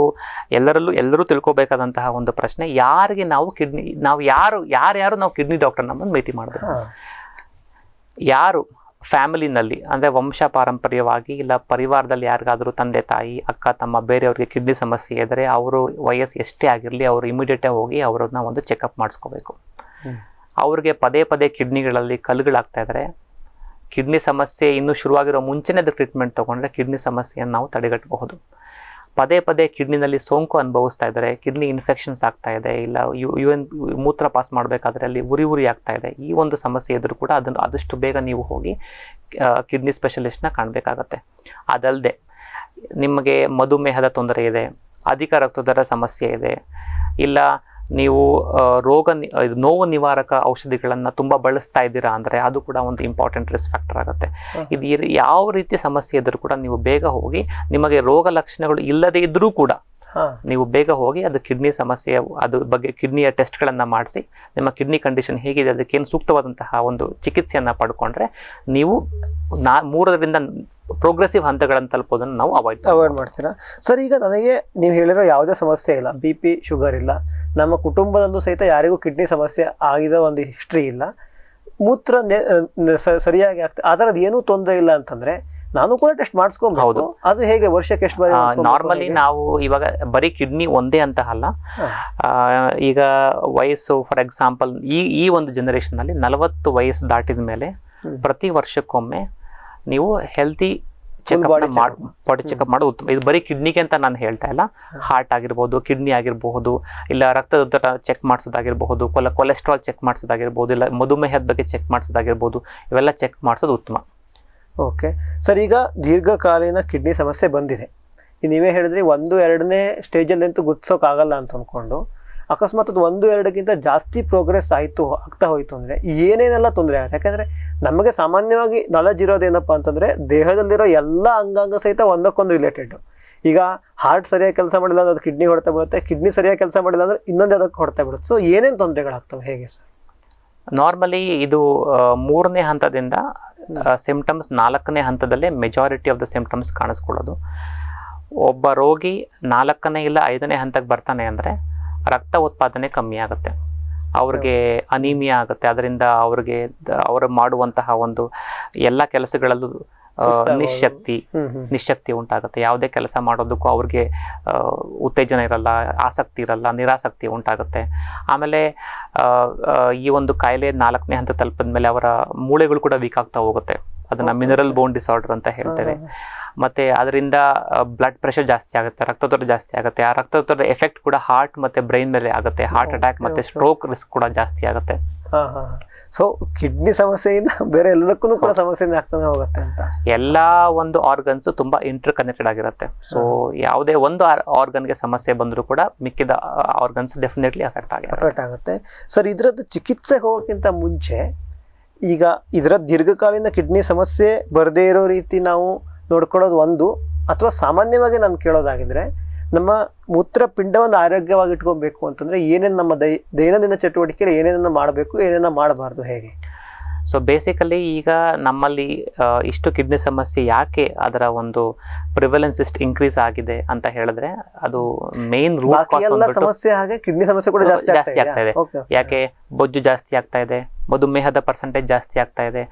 Speaker 2: ಎಲ್ಲರೂ ತಿಳ್ಕೊಬೇಕಾದಂತಹ ಒಂದು ಪ್ರಶ್ನೆ. ಯಾರಿಗೆ ನಾವು ಯಾರ್ಯಾರು ನಾವು ಕಿಡ್ನಿ ಡಾಕ್ಟರ್ ನಮ್ಮನ್ನು ಭೇಟಿ ಮಾಡಬೇಕು? ಯಾರು ಫ್ಯಾಮಿಲಿನಲ್ಲಿ ಅಂದರೆ ವಂಶ ಪಾರಂಪರ್ಯವಾಗಿ ಇಲ್ಲ ಪರಿವಾರದಲ್ಲಿ ಯಾರಿಗಾದರೂ ತಂದೆ ತಾಯಿ ಅಕ್ಕ ತಮ್ಮ ಬೇರೆಯವ್ರಿಗೆ ಕಿಡ್ನಿ ಸಮಸ್ಯೆ ಇದ್ದರೆ ಅವರು ವಯಸ್ಸು ಎಷ್ಟೇ ಆಗಿರಲಿ ಅವರು ಇಮಿಡಿಯೇಟಾಗಿ ಹೋಗಿ ಅವರನ್ನ ಒಂದು ಚೆಕಪ್ ಮಾಡಿಸ್ಕೋಬೇಕು. ಅವ್ರಿಗೆ ಪದೇ ಪದೇ ಕಿಡ್ನಿಗಳಲ್ಲಿ ಕಲ್ಲುಗಳಾಗ್ತಾ ಇದ್ದಾರೆ, ಕಿಡ್ನಿ ಸಮಸ್ಯೆ ಇನ್ನೂ ಶುರುವಾಗಿರೋ ಮುಂಚೆನೇ ಅದು ಟ್ರೀಟ್ಮೆಂಟ್ ತೊಗೊಂಡ್ರೆ ಕಿಡ್ನಿ ಸಮಸ್ಯೆಯನ್ನು ನಾವು ತಡೆಗಟ್ಟಬಹುದು. ಪದೇ ಪದೇ ಕಿಡ್ನಿನಲ್ಲಿ ಸೋಂಕು ಅನುಭವಿಸ್ತಾ ಇದ್ದಾರೆ, ಕಿಡ್ನಿ ಇನ್ಫೆಕ್ಷನ್ಸ್ ಆಗ್ತಾ ಇದೆ, ಇಲ್ಲ ಮೂತ್ರ ಪಾಸ್ ಮಾಡಬೇಕಾದ್ರೆ ಅಲ್ಲಿ ಉರಿ ಆಗ್ತಾ ಇದೆ, ಈ ಒಂದು ಸಮಸ್ಯೆ ಇದ್ರೂ ಕೂಡ ಅದನ್ನು ಆದಷ್ಟು ಬೇಗ ನೀವು ಹೋಗಿ ಕಿಡ್ನಿ ಸ್ಪೆಷಲಿಸ್ಟ್ನ ಕಾಣಬೇಕಾಗತ್ತೆ. ಅದಲ್ಲದೆ ನಿಮಗೆ ಮಧುಮೇಹದ ತೊಂದರೆ ಇದೆ, ಅಧಿಕ ರಕ್ತದರ ಸಮಸ್ಯೆ ಇದೆ, ಇಲ್ಲ ನೀವು ನೋವು ನಿವಾರಕ ಔಷಧಿಗಳನ್ನು ತುಂಬ ಬಳಸ್ತಾ ಇದ್ದೀರಾ ಅಂದರೆ ಅದು ಕೂಡ ಒಂದು ಇಂಪಾರ್ಟೆಂಟ್ ರಿಸ್ಕ್ ಫ್ಯಾಕ್ಟರ್ ಆಗುತ್ತೆ. ಇದು ಯಾವ ರೀತಿಯ ಸಮಸ್ಯೆ ಇದ್ರೂ ಕೂಡ ನೀವು ಬೇಗ ಹೋಗಿ, ನಿಮಗೆ ರೋಗ ಲಕ್ಷಣಗಳು ಇಲ್ಲದೇ ಇದ್ದರೂ ಕೂಡ ನೀವು ಬೇಗ ಹೋಗಿ ಅದು ಕಿಡ್ನಿ ಸಮಸ್ಯೆಯ ಅದು ಬಗ್ಗೆ ಕಿಡ್ನಿಯ ಟೆಸ್ಟ್ಗಳನ್ನು ಮಾಡಿಸಿ ನಿಮ್ಮ ಕಿಡ್ನಿ ಕಂಡೀಷನ್ ಹೇಗಿದೆ ಅದಕ್ಕೇನು ಸೂಕ್ತವಾದಂತಹ ಒಂದು ಚಿಕಿತ್ಸೆಯನ್ನು ಪಡ್ಕೊಂಡ್ರೆ ನೀವು 3ರಿಂದ ಪ್ರೋಗ್ರೆಸಿವ್ ಹಂತಗಳನ್ನು ತಲುಪೋದನ್ನು ನಾವು ಅವಾಯ್ಡ್
Speaker 1: ಮಾಡ್ತೀರಾ? ಸರ್, ಈಗ ನನಗೆ ನೀವು ಹೇಳಿರೋ ಯಾವುದೇ ಸಮಸ್ಯೆ ಇಲ್ಲ, BP ಶುಗರ್ ಇಲ್ಲ, ನಮ್ಮ ಕುಟುಂಬದಲ್ಲೂ ಸಹಿತ ಯಾರಿಗೂ ಕಿಡ್ನಿ ಸಮಸ್ಯೆ ಆಗಿದ ಒಂದು ಹಿಸ್ಟ್ರಿ ಇಲ್ಲ, ಮೂತ್ರ ಸರಿಯಾಗಿ ಆಗ್ತದೆ, ಆ ಥರದ್ದು ಏನೂ ತೊಂದರೆ ಇಲ್ಲ ಅಂತಂದರೆ ನಾನು ಕೂಡ ಟೆಸ್ಟ್ ಮಾಡಿಸ್ಕೊಬಹುದು. ಅದು ಹೇಗೆ, ವರ್ಷಕ್ಕೆ ಎಷ್ಟು ಬಾರಿ?
Speaker 2: ನಾರ್ಮಲಿ ನಾವು ಇವಾಗ ಬರೀ ಕಿಡ್ನಿ ಒಂದೇ ಅಂತ ಅಲ್ಲ, ಈಗ ವಯಸ್ಸು ಫಾರ್ ಎಕ್ಸಾಂಪಲ್ ಈ ಒಂದು ಜನರೇಷನ್ನಲ್ಲಿ 40 ವಯಸ್ಸು ದಾಟಿದ ಮೇಲೆ ಪ್ರತಿ ವರ್ಷಕ್ಕೊಮ್ಮೆ ನೀವು ಹೆಲ್ತಿ ಬಾಡಿ ಚೆಕಪ್ ಮಾಡೋದು ಉತ್ತಮ. ಇದು ಬರೀ ಕಿಡ್ನಿಗೆ ಅಂತ ನಾನು ಹೇಳ್ತಾ ಇಲ್ಲ, ಹಾರ್ಟ್ ಆಗಿರ್ಬೋದು, ಕಿಡ್ನಿ ಆಗಿರಬಹುದು, ಇಲ್ಲ ರಕ್ತದೊತ್ತಡ ಚೆಕ್ ಮಾಡಿಸೋದಾಗಿರ್ಬಹುದು, ಕೊಲೆಸ್ಟ್ರಾಲ್ ಚೆಕ್ ಮಾಡಿಸೋದಾಗಿರ್ಬೋದು, ಇಲ್ಲ ಮಧುಮೇಹದ ಬಗ್ಗೆ ಚೆಕ್ ಮಾಡಿಸೋದಾಗಿರ್ಬೋದು, ಇವೆಲ್ಲ ಚೆಕ್ ಮಾಡಿಸೋದು ಉತ್ತಮ.
Speaker 1: ಓಕೆ ಸರ್, ಈಗ ದೀರ್ಘಕಾಲೀನ ಕಿಡ್ನಿ ಸಮಸ್ಯೆ ಬಂದಿದೆ, ನೀವೇ ಹೇಳಿದ್ರಿ 1-2ನೇ ಸ್ಟೇಜಲ್ಲಂತೂ ಗುರ್ತಿಸೋಕ್ಕಾಗಲ್ಲ ಅಂತ ಅಂದ್ಕೊಂಡು, ಅಕಸ್ಮಾತ್ ಅದು 1-2ಕ್ಕಿಂತ ಜಾಸ್ತಿ ಪ್ರೋಗ್ರೆಸ್ ಆಗ್ತಾ ಹೋಯಿತು ಅಂದರೆ ಏನೇನೆಲ್ಲ ತೊಂದರೆ ಆಗುತ್ತೆ? ಯಾಕೆಂದರೆ ನಮಗೆ ಸಾಮಾನ್ಯವಾಗಿ ನಾಲೆಜ್ ಇರೋದೇನಪ್ಪ ಅಂತಂದರೆ ದೇಹದಲ್ಲಿರೋ ಎಲ್ಲ ಅಂಗಾಂಗ ಸಹಿತ ಒಂದಕ್ಕೊಂದು ರಿಲೇಟೆಡ್. ಈಗ ಹಾರ್ಟ್ ಸರಿಯಾಗಿ ಕೆಲಸ ಮಾಡಿಲ್ಲ ಅಂದ್ರೆ ಅದು ಕಿಡ್ನಿ ಹೊಡೆತ ಬೀಳುತ್ತೆ, ಕಿಡ್ನಿ ಸರಿಯಾಗಿ ಕೆಲಸ ಮಾಡಿಲ್ಲ ಅಂದರೆ ಇನ್ನೊಂದು ಅದಕ್ಕೆ ಹೊಡೆತ ಬೀಳುತ್ತೆ. ಸೊ ಏನೇನು ತೊಂದರೆಗಳಾಗ್ತವೆ, ಹೇಗೆ ಸರ್?
Speaker 2: ನಾರ್ಮಲಿ ಇದು 3ನೇ ಹಂತದಿಂದ ಸಿಂಪ್ಟಮ್ಸ್ 4ನೇ ಹಂತದಲ್ಲೇ ಮೆಜಾರಿಟಿ ಆಫ್ ದ ಸಿಂಪ್ಟಮ್ಸ್ ಕಾಣಿಸ್ಕೊಳ್ಳೋದು. ಒಬ್ಬ ರೋಗಿ 4ನೇ ಇಲ್ಲ 5ನೇ ಹಂತಕ್ಕೆ ಬರ್ತಾನೆ ಅಂದರೆ ರಕ್ತ ಉತ್ಪಾದನೆ ಕಮ್ಮಿ ಆಗುತ್ತೆ, ಅವ್ರಿಗೆ ಅನೀಮಿಯಾ ಆಗುತ್ತೆ, ಅದರಿಂದ ಅವರು ಮಾಡುವಂತಹ ಒಂದು ಎಲ್ಲ ಕೆಲಸಗಳಲ್ಲೂ ನಿಶ್ಶಕ್ತಿ ಉಂಟಾಗುತ್ತೆ. ಯಾವುದೇ ಕೆಲಸ ಮಾಡೋದಕ್ಕೂ ಅವ್ರಿಗೆ ಉತ್ತೇಜನ ಇರಲ್ಲ, ಆಸಕ್ತಿ ಇರಲ್ಲ, ನಿರಾಸಕ್ತಿ ಉಂಟಾಗುತ್ತೆ. ಆಮೇಲೆ ಈ ಒಂದು ಕಾಯಿಲೆ 4ನೇ ಹಂತ ತಲುಪಿದ ಮೇಲೆ ಅವರ ಮೂಳೆಗಳು ಕೂಡ ವೀಕ್ ಆಗ್ತಾ ಹೋಗುತ್ತೆ, ಅದನ್ನು ಮಿನರಲ್ ಬೋನ್ ಡಿಸಾರ್ಡರ್ ಅಂತ ಹೇಳ್ತೇವೆ. ಮತ್ತು ಅದರಿಂದ ಬ್ಲಡ್ ಪ್ರೆಷರ್ ಜಾಸ್ತಿ ಆಗುತ್ತೆ, ರಕ್ತದೊತ್ತಡ ಜಾಸ್ತಿ ಆಗುತ್ತೆ. ಆ ರಕ್ತದೊತ್ತಡದ ಎಫೆಕ್ಟ್ ಕೂಡ ಹಾರ್ಟ್ ಮತ್ತು ಬ್ರೈನ್ ಮೇಲೆ ಆಗುತ್ತೆ, ಹಾರ್ಟ್ ಅಟ್ಯಾಕ್ ಮತ್ತು ಸ್ಟ್ರೋಕ್ ರಿಸ್ಕ್ ಕೂಡ ಜಾಸ್ತಿ ಆಗುತ್ತೆ.
Speaker 1: ಸೊ ಕಿಡ್ನಿ ಸಮಸ್ಯೆಯಿಂದ ಬೇರೆ ಎಲ್ಲದಕ್ಕೂ ಕೂಡ ಸಮಸ್ಯೆ ಆಗ್ತಾನೆ ಹೋಗುತ್ತೆ ಅಂತ.
Speaker 2: ಎಲ್ಲ ಒಂದು ಆರ್ಗನ್ಸ್ ತುಂಬಾ ಇಂಟರ್ ಕನೆಕ್ಟೆಡ್ ಆಗಿರುತ್ತೆ. ಸೊ ಯಾವುದೇ ಒಂದು ಆರ್ಗನ್ಗೆ ಸಮಸ್ಯೆ ಬಂದರೂ ಕೂಡ ಮಿಕ್ಕಿದ ಆರ್ಗನ್ಸ್ ಡೆಫಿನೆಟ್ಲಿ ಅಫೆಕ್ಟ್
Speaker 1: ಆಗುತ್ತೆ. ಸರ್, ಇದರದ್ದು ಚಿಕಿತ್ಸೆ ಹೋಗೋಕ್ಕಿಂತ ಮುಂಚೆ ಈಗ ಇದರ ದೀರ್ಘಕಾಲೀನ ಕಿಡ್ನಿ ಸಮಸ್ಯೆ ಬರದೇ ಇರೋ ರೀತಿ ನಾವು ನೋಡ್ಕೊಳ್ಳೋದು ಒಂದು, ಅಥವಾ ಸಾಮಾನ್ಯವಾಗಿ ನಾನು ಕೇಳೋದಾಗಿದ್ರೆ ನಮ್ಮ ಮೂತ್ರಪಿಂಡವನ್ನು ಆರೋಗ್ಯವಾಗಿ ಇಟ್ಕೊಬೇಕು ಅಂತಂದರೆ ಏನೇನು ನಮ್ಮ ದೈನಂದಿನ ಚಟುವಟಿಕೆಯಲ್ಲಿ ಏನೇನನ್ನು ಮಾಡಬೇಕು, ಏನೇನನ್ನು ಮಾಡಬಾರ್ದು, ಹೇಗೆ?
Speaker 2: ಸೊ ಬೇಸಿಕಲಿ ಈಗ ನಮ್ಮಲ್ಲಿ ಇಷ್ಟು ಕಿಡ್ನಿ ಸಮಸ್ಯೆ ಯಾಕೆ ಅದರ ಒಂದು ಪ್ರಿವೆಲೆನ್ಸ್ ಇಷ್ಟು ಇನ್ಕ್ರೀಸ್ ಆಗಿದೆ ಅಂತ ಹೇಳಿದ್ರೆ ಅದು ಮೇನ್ ರೂಟ್ ಕಾಸ್
Speaker 1: ಸಮಸ್ಯೆ ಹಾಗೆ ಕಿಡ್ನಿ ಸಮಸ್ಯೆ ಕೂಡ
Speaker 2: ಜಾಸ್ತಿ ಆಗ್ತಾ ಇದೆ. ಯಾಕೆ ಬೊಜ್ಜು ಜಾಸ್ತಿ ಆಗ್ತಾ ಇದೆ, ಮಧುಮೇಹದ ಪರ್ಸೆಂಟೇಜ್ ಜಾಸ್ತಿ ಆಗ್ತಾ ಇದೆ,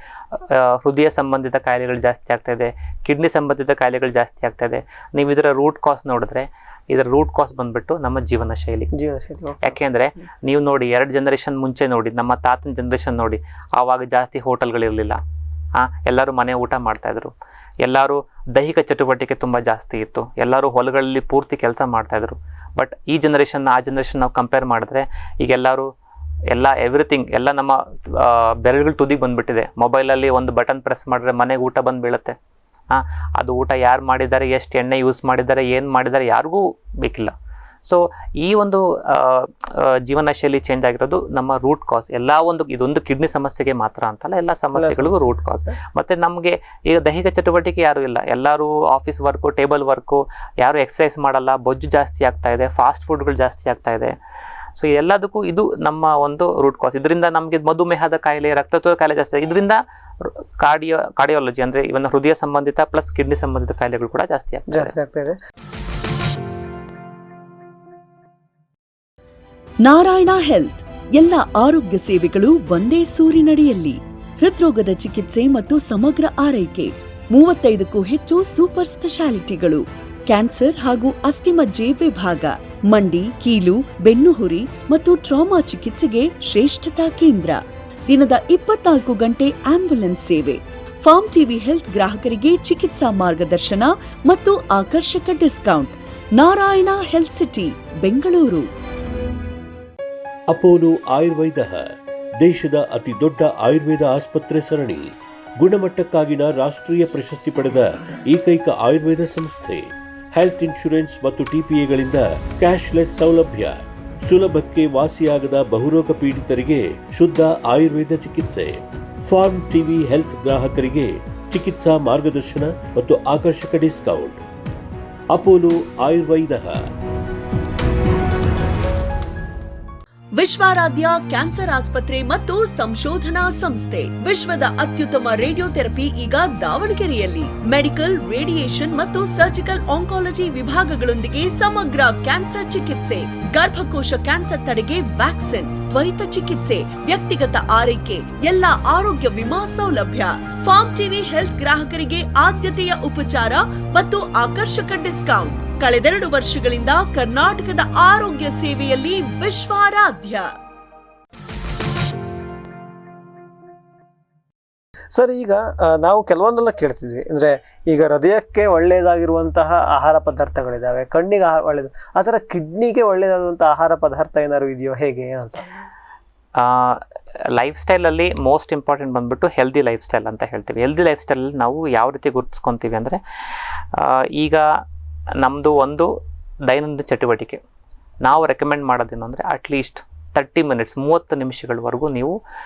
Speaker 2: ಹೃದಯ ಸಂಬಂಧಿತ ಕಾಯಿಲೆಗಳು ಜಾಸ್ತಿ ಆಗ್ತಾ ಇದೆ, ಕಿಡ್ನಿ ಸಂಬಂಧಿತ ಕಾಯಿಲೆಗಳು ಜಾಸ್ತಿ ಆಗ್ತಾ ಇದೆ. ನೀವು ಇದರ ರೂಟ್ ಕಾಸ್ ನೋಡಿದ್ರೆ ಇದರ ರೂಟ್ ಕಾಸ್ ಬಂದ್ಬಿಟ್ಟು ನಮ್ಮ ಜೀವನ ಶೈಲಿ. ಯಾಕೆಂದರೆ ನೀವು ನೋಡಿ 2 ಜನರೇಷನ್ ಮುಂಚೆ ನೋಡಿ, ನಮ್ಮ ತಾತನ ಜನರೇಷನ್ ನೋಡಿ, ಆವಾಗ ಜಾಸ್ತಿ ಹೋಟೆಲ್ಗಳಿರಲಿಲ್ಲ, ಎಲ್ಲರೂ ಮನೆ ಊಟ ಮಾಡ್ತಾಯಿದ್ರು, ಎಲ್ಲರೂ ದೈಹಿಕ ಚಟುವಟಿಕೆ ತುಂಬ ಜಾಸ್ತಿ ಇತ್ತು, ಎಲ್ಲರೂ ಹೊಲಗಳಲ್ಲಿ ಪೂರ್ತಿ ಕೆಲಸ ಮಾಡ್ತಾಯಿದ್ರು. ಬಟ್ ಈ ಜನರೇಷನ್ ಆ ಜನರೇಷನ್ ನಾವು ಕಂಪೇರ್ ಮಾಡಿದ್ರೆ ಈಗ ಎಲ್ಲರೂ ಎಲ್ಲ ಎವ್ರಿಥಿಂಗ್ ಎಲ್ಲ ನಮ್ಮ ಬೆರಳುಗಳು ತುದಿಗೆ ಬಂದುಬಿಟ್ಟಿದೆ. ಮೊಬೈಲಲ್ಲಿ ಒಂದು ಬಟನ್ ಪ್ರೆಸ್ ಮಾಡಿದ್ರೆ ಮನೆಗೆ ಊಟ ಬಂದು ಬೀಳುತ್ತೆ. ಅದು ಊಟ ಯಾರು ಮಾಡಿದ್ದಾರೆ, ಎಷ್ಟು ಎಣ್ಣೆ ಯೂಸ್ ಮಾಡಿದ್ದಾರೆ, ಏನು ಮಾಡಿದ್ದಾರೆ ಯಾರಿಗೂ ಬೇಕಿಲ್ಲ. ಸೊ ಈ ಒಂದು ಜೀವನ ಶೈಲಿ ಚೇಂಜ್ ಆಗಿರೋದು ನಮ್ಮ ರೂಟ್ ಕಾಸ್. ಇದೊಂದು ಕಿಡ್ನಿ ಸಮಸ್ಯೆಗೆ ಮಾತ್ರ ಅಂತಲ್ಲ, ಎಲ್ಲ ಸಮಸ್ಯೆಗಳಿಗೂ ರೂಟ್ ಕಾಸ್. ಮತ್ತು ನಮಗೆ ಈಗ ದೈಹಿಕ ಚಟುವಟಿಕೆ ಯಾರೂ ಇಲ್ಲ, ಎಲ್ಲರೂ ಆಫೀಸ್ ವರ್ಕು, ಟೇಬಲ್ ವರ್ಕು, ಯಾರು ಎಕ್ಸಸೈಸ್ ಮಾಡಲ್ಲ, ಬೊಜ್ಜು ಜಾಸ್ತಿ ಆಗ್ತಾ ಇದೆ, ಫಾಸ್ಟ್ ಫುಡ್ಗಳು ಜಾಸ್ತಿ ಆಗ್ತಾ ಇದೆ. ಸೊ ಎಲ್ಲದಕ್ಕೂ ಇದು ನಮ್ಮ ಒಂದು ರೂಟ್ ಕಾಸ್. ಇದರಿಂದ ನಮಗೆ ಮಧುಮೇಹದ ಕಾಯಿಲೆ, ರಕ್ತದೊತ್ತಡ ಕಾಯಿಲೆ ಜಾಸ್ತಿ, ಇದರಿಂದ ಕಾರ್ಡಿಯಾಲಜಿ ಅಂದರೆ ಇವನ್ನ ಹೃದಯ ಸಂಬಂಧಿತ ಪ್ಲಸ್ ಕಿಡ್ನಿ ಸಂಬಂಧಿತ ಕಾಯಿಲೆಗಳು ಕೂಡ ಜಾಸ್ತಿ ಆಗ್ತಾ ಇದೆ.
Speaker 3: ನಾರಾಯಣ ಹೆಲ್ತ್ ಎಲ್ಲ ಆರೋಗ್ಯ ಸೇವೆಗಳು ಒಂದೇ ಸೂರಿನಡಿಯಲ್ಲಿ. ಹೃದ್ರೋಗದ ಚಿಕಿತ್ಸೆ ಮತ್ತು ಸಮಗ್ರ ಆರೈಕೆ, 35ಕ್ಕೂ ಹೆಚ್ಚು ಸೂಪರ್ ಸ್ಪೆಷಾಲಿಟಿಗಳು, ಕ್ಯಾನ್ಸರ್ ಹಾಗೂ ಅಸ್ಥಿಮಜ್ಜೆ ವಿಭಾಗ, ಮಂಡಿ, ಕೀಲು, ಬೆನ್ನುಹುರಿ ಮತ್ತು ಟ್ರಾಮಾ ಚಿಕಿತ್ಸೆಗೆ ಶ್ರೇಷ್ಠತಾ ಕೇಂದ್ರ, ದಿನದ 24 ಗಂಟೆ ಆಂಬ್ಯುಲೆನ್ಸ್ ಸೇವೆ, ಫಾರ್ಮ್ ಟಿವಿ ಹೆಲ್ತ್ ಗ್ರಾಹಕರಿಗೆ ಚಿಕಿತ್ಸಾ ಮಾರ್ಗದರ್ಶನ ಮತ್ತು ಆಕರ್ಷಕ discount. Narayana health city, Bengaluru.
Speaker 4: Apollo Ayurveda ದೇಶದ ಅತಿ ದೊಡ್ಡ ಆಯುರ್ವೇದ ಆಸ್ಪತ್ರೆ ಸರಣಿ. ಗುಣಮಟ್ಟಕ್ಕಾಗಿನ ರಾಷ್ಟ್ರೀಯ ಪ್ರಶಸ್ತಿ ಪಡೆದ ಏಕೈಕ ಆಯುರ್ವೇದ ಸಂಸ್ಥೆ. ಹೆಲ್ತ್ ಇನ್ಶೂರೆನ್ಸ್ ಮತ್ತು ಟಿಪಿಎಗಳಿಂದ ಕ್ಯಾಶ್ಲೆಸ್ ಸೌಲಭ್ಯ. ಸುಲಭಕ್ಕೆ ವಾಸಿಯಾಗದ ಬಹುರೋಗ ಪೀಡಿತರಿಗೆ ಶುದ್ಧ ಆಯುರ್ವೇದ ಚಿಕಿತ್ಸೆ. ಫಾರ್ಮ್ ಟಿವಿ ಹೆಲ್ತ್ ಗ್ರಾಹಕರಿಗೆ ಚಿಕಿತ್ಸಾ ಮಾರ್ಗದರ್ಶನ ಮತ್ತು ಆಕರ್ಷಕ discount. Apollo Ayurveda.
Speaker 3: Vishwaradhya cancer ಆಸ್ಪತ್ರೆ ಮತ್ತು ಸಂಶೋಧನಾ ಸಂಸ್ಥೆ. ವಿಶ್ವದ ಅತ್ಯುತ್ತಮ ರೇಡಿಯೋಥೆರಪಿ ಈಗ ದಾವಣಗೆರೆಯಲ್ಲಿ. ಮೆಡಿಕಲ್, ರೇಡಿಯೇಷನ್ ಮತ್ತು ಸರ್ಜಿಕಲ್ ಆಂಕಾಲಜಿ ವಿಭಾಗಗಳೊಂದಿಗೆ ಸಮಗ್ರ ಕ್ಯಾನ್ಸರ್ ಚಿಕಿತ್ಸೆ, ಗರ್ಭಕೋಶ ಕ್ಯಾನ್ಸರ್ ತಡೆಗೆ ವ್ಯಾಕ್ಸಿನ್, ತ್ವರಿತ ಚಿಕಿತ್ಸೆ, ವ್ಯಕ್ತಿಗತ ಆರೈಕೆ, ಎಲ್ಲ ಆರೋಗ್ಯ ವಿಮಾ ಸೌಲಭ್ಯ. ಫಾರ್ಮ್ ಟಿವಿ ಹೆಲ್ತ್ ಗ್ರಾಹಕರಿಗೆ ಆದ್ಯತೆಯ ಉಪಚಾರ ಮತ್ತು ಆಕರ್ಷಕ ಡಿಸ್ಕೌಂಟ್. ಕಳೆದೆರಡು ವರ್ಷಗಳಿಂದ ಕರ್ನಾಟಕದ ಆರೋಗ್ಯ ಸೇವೆಯಲ್ಲಿ ವಿಶ್ವಾರಾಧ್ಯ.
Speaker 1: ಸರ್, ಈಗ ನಾವು ಕೆಲವೊಂದೆಲ್ಲ ಕೇಳ್ತಿದ್ವಿ, ಅಂದರೆ ಈಗ ಹೃದಯಕ್ಕೆ ಒಳ್ಳೆಯದಾಗಿರುವಂತಹ ಆಹಾರ ಪದಾರ್ಥಗಳಿದ್ದಾವೆ, ಕಣ್ಣಿಗೆ ಒಳ್ಳೆಯದು, ಆ ಥರ ಕಿಡ್ನಿಗೆ ಒಳ್ಳೆಯದಾದಂಥ ಆಹಾರ ಪದಾರ್ಥ ಏನಾದ್ರು ಇದೆಯೋ, ಹೇಗೆ ಅಂತ?
Speaker 2: ಲೈಫ್ ಸ್ಟೈಲಲ್ಲಿ ಮೋಸ್ಟ್ ಇಂಪಾರ್ಟೆಂಟ್ ಬಂದ್ಬಿಟ್ಟು ಹೆಲ್ದಿ ಲೈಫ್ ಸ್ಟೈಲ್ ಅಂತ ಹೇಳ್ತೀವಿ. ಹೆಲ್ದಿ ಲೈಫ್ ಸ್ಟೈಲಲ್ಲಿ ನಾವು ಯಾವ ರೀತಿ ಗುರುತಿಸ್ಕೊತೀವಿ ಅಂದರೆ, ಈಗ ನಮ್ಮದು ಒಂದು ದೈನಂದಿನ ಚಟುವಟಿಕೆ ನಾವು ರೆಕಮೆಂಡ್ ಮಾಡೋದೇನು ಅಂದರೆ ಅಟ್ಲೀಸ್ಟ್ 30 ಮಿನಿಟ್ಸ್ 30 ನಿಮಿಷಗಳವರೆಗೂ ನೀವು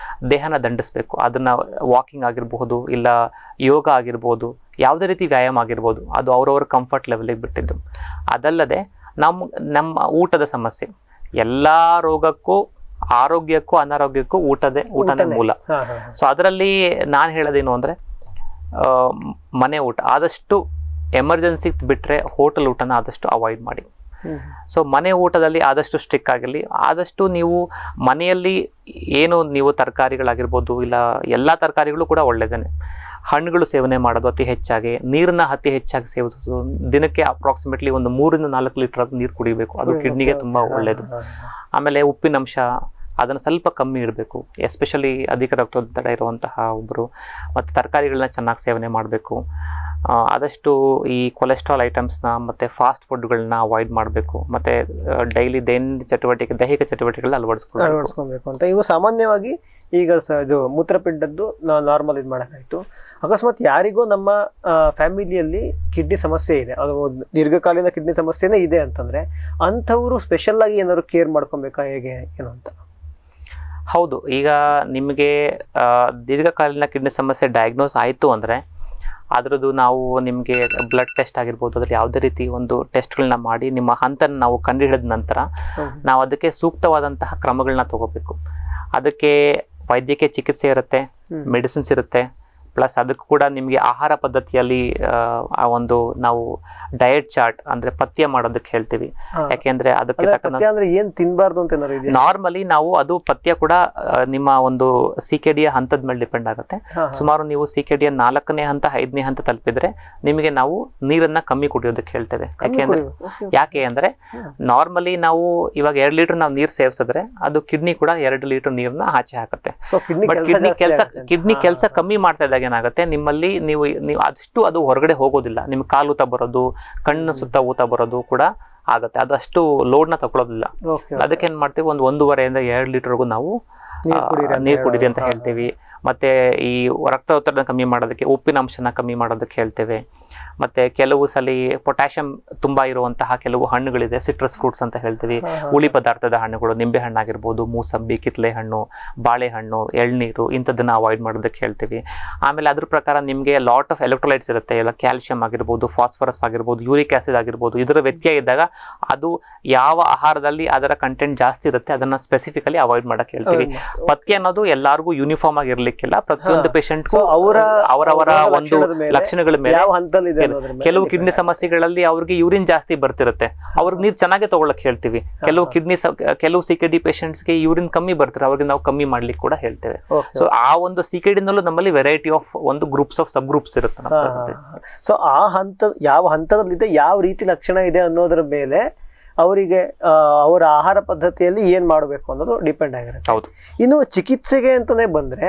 Speaker 2: ದೇಹನ ದಂಡಿಸ್ಬೇಕು. ಅದನ್ನು ವಾಕಿಂಗ್ ಆಗಿರ್ಬೋದು, ಇಲ್ಲ ಯೋಗ ಆಗಿರ್ಬೋದು, ಯಾವುದೇ ರೀತಿ ವ್ಯಾಯಾಮ ಆಗಿರ್ಬೋದು, ಅದು ಅವ್ರವ್ರ ಕಂಫರ್ಟ್ ಲೆವೆಲಿಗೆ ಬಿಟ್ಟಿದ್ದು. ಅದಲ್ಲದೆ ನಮ್ಮ ಊಟದ ಸಮಸ್ಯೆ, ಎಲ್ಲ ರೋಗಕ್ಕೂ, ಆರೋಗ್ಯಕ್ಕೂ ಅನಾರೋಗ್ಯಕ್ಕೂ ಊಟನೇ ಮೂಲ. ಸೊ ಅದರಲ್ಲಿ ನಾನು ಹೇಳೋದೇನು ಅಂದರೆ, ಮನೆ ಊಟ ಆದಷ್ಟು ಎಮರ್ಜೆನ್ಸಿಗೆ ಬಿಟ್ಟರೆ ಹೋಟೆಲ್ ಊಟನ ಆದಷ್ಟು ಅವಾಯ್ಡ್ ಮಾಡಿ. ಸೊ ಮನೆ ಊಟದಲ್ಲಿ ಆದಷ್ಟು ಸ್ಟ್ರಿಕ್ ಆಗಿರಲಿ. ಆದಷ್ಟು ನೀವು ಮನೆಯಲ್ಲಿ ಏನು ನೀವು ತರಕಾರಿಗಳಾಗಿರ್ಬೋದು, ಇಲ್ಲ ಎಲ್ಲ ತರಕಾರಿಗಳು ಕೂಡ ಒಳ್ಳೆಯದೇ. ಹಣ್ಣುಗಳು ಸೇವನೆ ಮಾಡೋದು ಅತಿ ಹೆಚ್ಚಾಗಿ, ನೀರನ್ನ ಅತಿ ಹೆಚ್ಚಾಗಿ ಸೇವಿಸೋದು. ದಿನಕ್ಕೆ ಅಪ್ರಾಕ್ಸಿಮೇಟ್ಲಿ ಒಂದು 3 ರಿಂದ 4 ಲೀಟರ್ ನೀರು ಕುಡಿಬೇಕು, ಅದು ಕಿಡ್ನಿಗೆ ತುಂಬ ಒಳ್ಳೆಯದು. ಆಮೇಲೆ ಉಪ್ಪಿನಂಶ ಅದನ್ನು ಸ್ವಲ್ಪ ಕಮ್ಮಿ ಇಡಬೇಕು, ಎಸ್ಪೆಷಲಿ ಅಧಿಕ ರಕ್ತದೊತ್ತಡ ಇರುವಂತಹ ಒಬ್ಬರು. ಮತ್ತು ತರಕಾರಿಗಳನ್ನ ಚೆನ್ನಾಗಿ ಸೇವನೆ ಮಾಡಬೇಕು. ಆದಷ್ಟು ಈ ಕೊಲೆಸ್ಟ್ರಾಲ್ ಐಟಮ್ಸ್ನ ಮತ್ತು ಫಾಸ್ಟ್ ಫುಡ್ಗಳನ್ನ ಅವಾಯ್ಡ್ ಮಾಡಬೇಕು. ಮತ್ತು ಡೈಲಿ ದೈಹಿಕ ಚಟುವಟಿಕೆಗಳನ್ನ ಅಳವಡಿಸ್ಕೊಳ್ಬೇಕು
Speaker 1: ಅಂತ. ಇವು ಸಾಮಾನ್ಯವಾಗಿ ಈಗ ಇದು ಮೂತ್ರಪಿಂಡದ್ದು ನಾರ್ಮಲ್ ಇದು ಮಾಡೋಕ್ಕಾಯಿತು. ಅಕಸ್ಮಾತ್ ಯಾರಿಗೂ ನಮ್ಮ ಫ್ಯಾಮಿಲಿಯಲ್ಲಿ ಕಿಡ್ನಿ ಸಮಸ್ಯೆ ಇದೆ, ಅದು ದೀರ್ಘಕಾಲೀನ ಕಿಡ್ನಿ ಸಮಸ್ಯೆನೇ ಇದೆ ಅಂತಂದರೆ ಅಂಥವರು ಸ್ಪೆಷಲ್ಲಾಗಿ ಏನಾದ್ರು ಕೇರ್ ಮಾಡ್ಕೊಬೇಕಾ, ಹೇಗೆ ಏನು ಅಂತ?
Speaker 2: ಹೌದು, ಈಗ ನಿಮಗೆ ದೀರ್ಘಕಾಲೀನ ಕಿಡ್ನಿ ಸಮಸ್ಯೆ ಡಯಾಗ್ನೋಸ್ ಆಯಿತು ಅಂದರೆ ಅದರದ್ದು ನಾವು ನಿಮಗೆ ಬ್ಲಡ್ ಟೆಸ್ಟ್ ಆಗಿರ್ಬೋದು, ಅದರಲ್ಲಿ ಯಾವುದೇ ರೀತಿ ಒಂದು ಟೆಸ್ಟ್ಗಳನ್ನ ಮಾಡಿ ನಿಮ್ಮ ಹಂತನ ನಾವು ಕಂಡುಹಿಡಿದ ನಂತರ ನಾವು ಅದಕ್ಕೆ ಸೂಕ್ತವಾದಂತಹ ಕ್ರಮಗಳನ್ನ ತಗೋಬೇಕು. ಅದಕ್ಕೆ ವೈದ್ಯಕೀಯ ಚಿಕಿತ್ಸೆ ಇರುತ್ತೆ, ಮೆಡಿಸಿನ್ಸ್ ಇರುತ್ತೆ, ಪ್ಲಸ್ ಅದಕ್ಕೂ ಕೂಡ ನಿಮಗೆ ಆಹಾರ ಪದ್ಧತಿಯಲ್ಲಿ ಆ ಒಂದು ನಾವು ಡಯಟ್ ಚಾರ್ಟ್ ಅಂದರೆ ಪಥ್ಯ ಮಾಡೋದಕ್ಕೆ ಹೇಳ್ತೀವಿ. ಯಾಕೆಂದರೆ ಅದಕ್ಕೆ
Speaker 1: ತಕ್ಕಂತೆ ಏನು ತಿನ್ನಬಾರ್ದು ಅಂತ
Speaker 2: ನಾರ್ಮಲಿ ನಾವು ಅದು ಪಥ್ಯ ಕೂಡ ನಿಮ್ಮ ಒಂದು CKD ಹಂತದ ಮೇಲೆ ಡಿಪೆಂಡ್ ಆಗುತ್ತೆ. ಸುಮಾರು ನೀವು CKD 4ನೇ ಹಂತ 5ನೇ ಹಂತ ತಲುಪಿದ್ರೆ ನಿಮಗೆ ನಾವು ನೀರನ್ನ ಕಮ್ಮಿ ಕುಡಿಯೋದಕ್ಕೆ ಹೇಳ್ತೇವೆ. ಯಾಕೆ ಅಂದರೆ ನಾರ್ಮಲಿ ನಾವು ಇವಾಗ 2 ಲೀಟರ್ ನಾವು ನೀರು ಸೇವಿಸಿದ್ರೆ ಅದು ಕಿಡ್ನಿ ಕೂಡ 2 ಲೀಟರ್ ನೀರನ್ನ ಆಚೆ ಹಾಕುತ್ತೆ. ಬಟ್ ಕಿಡ್ನಿ ಕೆಲಸ ಕಮ್ಮಿ ಮಾಡ್ತಾ ಇದ್ದಾಗ ಆದಾಗ ಏನಾಗುತ್ತೆ, ನಿಮ್ಮಲ್ಲಿ ನೀವು ಅಷ್ಟು ಅದು ಹೊರಗಡೆ ಹೋಗೋದಿಲ್ಲ. ನಿಮ್ಗೆ ಕಾಲು ಊತ ಬರೋದು, ಕಣ್ಣಿನ ಸುತ್ತ ಊತ ಬರೋದು ಕೂಡ ಆಗುತ್ತೆ. ಅದು ಅಷ್ಟು ಲೋಡ್ನ ತಗೊಳ್ಳೋದಿಲ್ಲ. ಅದಕ್ಕೆ ಏನು ಮಾಡ್ತೀವಿ, 1.5 to 2 ಲೀಟರ್ಗೂ ನಾವು ನೀರು ಕುಡೀರಿ ಅಂತ ಹೇಳ್ತೀವಿ. ಮತ್ತು ಈ ರಕ್ತದೊತ್ತಡ ಕಮ್ಮಿ ಮಾಡೋದಕ್ಕೆ ಉಪ್ಪಿನ ಅಂಶನ ಕಮ್ಮಿ ಮಾಡೋದಕ್ಕೆ ಹೇಳ್ತೇವೆ. ಮತ್ತು ಕೆಲವು ಸಲ ಪೊಟ್ಯಾಷಿಯಂ ತುಂಬ ಇರುವಂತಹ ಕೆಲವು ಹಣ್ಣುಗಳಿದೆ, ಸಿಟ್ರಸ್ ಫ್ರೂಟ್ಸ್ ಅಂತ ಹೇಳ್ತೀವಿ. ಹುಳಿ ಪದಾರ್ಥದ ಹಣ್ಣುಗಳು, ನಿಂಬೆ ಹಣ್ಣಾಗಿರ್ಬೋದು, ಮೂಸಂಬಿ, ಕಿತ್ತಳೆ ಹಣ್ಣು, ಬಾಳೆಹಣ್ಣು, ಎಳ್ನೀರು, ಇಂಥದ್ದನ್ನು ಅವಾಯ್ಡ್ ಮಾಡೋದಕ್ಕೆ ಹೇಳ್ತೀವಿ. ಆಮೇಲೆ ಅದ್ರ ಪ್ರಕಾರ ನಿಮಗೆ ಲಾಟ್ ಆಫ್ ಎಲೆಕ್ಟ್ರೋಲೈಟ್ಸ್ ಇರುತ್ತೆ, ಎಲ್ಲ ಕ್ಯಾಲ್ಶಿಯಂ ಆಗಿರ್ಬೋದು, ಫಾಸ್ಫರಸ್ ಆಗಿರ್ಬೋದು, ಯೂರಿಕ್ ಆಸಿಡ್ ಆಗಿರ್ಬೋದು. ಇದರ ವ್ಯತ್ಯಯ ಇದ್ದಾಗ ಅದು ಯಾವ ಆಹಾರದಲ್ಲಿ ಅದರ ಕಂಟೆಂಟ್ ಜಾಸ್ತಿ ಇರುತ್ತೆ ಅದನ್ನು ಸ್ಪೆಸಿಫಿಕಲಿ ಅವಾಯ್ಡ್ ಮಾಡೋಕ್ಕೆ ಹೇಳ್ತೀವಿ. ಪಥ್ಯ ಅನ್ನೋದು ಎಲ್ಲರಿಗೂ ಯೂನಿಫಾರ್ಮ್ ಆಗಿರ್ಲಿಕ್ಕಿಲ್ಲ. ಪ್ರತಿಯೊಂದು ಪೇಷಂಟ್ಗೂ ಅವರವರ ಒಂದು ಲಕ್ಷಣಗಳ ಮೇಲೆ, ಕೆಲವು ಕಿಡ್ನಿ ಸಮಸ್ಯೆಗಳಲ್ಲಿ ಅವ್ರಿಗೆ ಯೂರಿನ್ ಜಾಸ್ತಿ ಬರ್ತಿರುತ್ತೆ, ಅವ್ರಿಗೆ ನೀರು ಚೆನ್ನಾಗಿ ತಗೊಳಕ್ ಹೇಳ್ತೀವಿ. ಕೆಲವು CKD ಪೇಷಂಟ್ಸ್ಗೆ ಯೂರಿನ್ ಕಮ್ಮಿ ಬರ್ತಾರೆ, ಅವ್ರಿಗೆ ನಾವು ಕಮ್ಮಿ ಮಾಡ್ಲಿಕ್ಕೆ ಕೂಡ ಹೇಳ್ತೇವೆ. ಸೊ ಆ ಒಂದು CKD ನಲ್ಲೂ ನಮ್ಮಲ್ಲಿ ವೆರೈಟಿ ಆಫ್ ಒಂದು ಗ್ರೂಪ್ಸ್ ಆಫ್ ಸಬ್ ಗ್ರೂಪ್ಸ್ ಇರುತ್ತೆ.
Speaker 1: ಸೊ ಆ ಯಾವ ಹಂತದಲ್ಲಿದೆ, ಯಾವ ರೀತಿ ಲಕ್ಷಣ ಇದೆ ಅನ್ನೋದ್ರ ಮೇಲೆ ಅವರಿಗೆ ಅವರ ಆಹಾರ ಪದ್ಧತಿಯಲ್ಲಿ ಏನ್ ಮಾಡಬೇಕು ಅನ್ನೋದು ಡಿಪೆಂಡ್ ಆಗಿರುತ್ತೆ.
Speaker 2: ಹೌದು.
Speaker 1: ಇನ್ನು ಚಿಕಿತ್ಸೆಗೆ ಅಂತಾನೆ ಬಂದ್ರೆ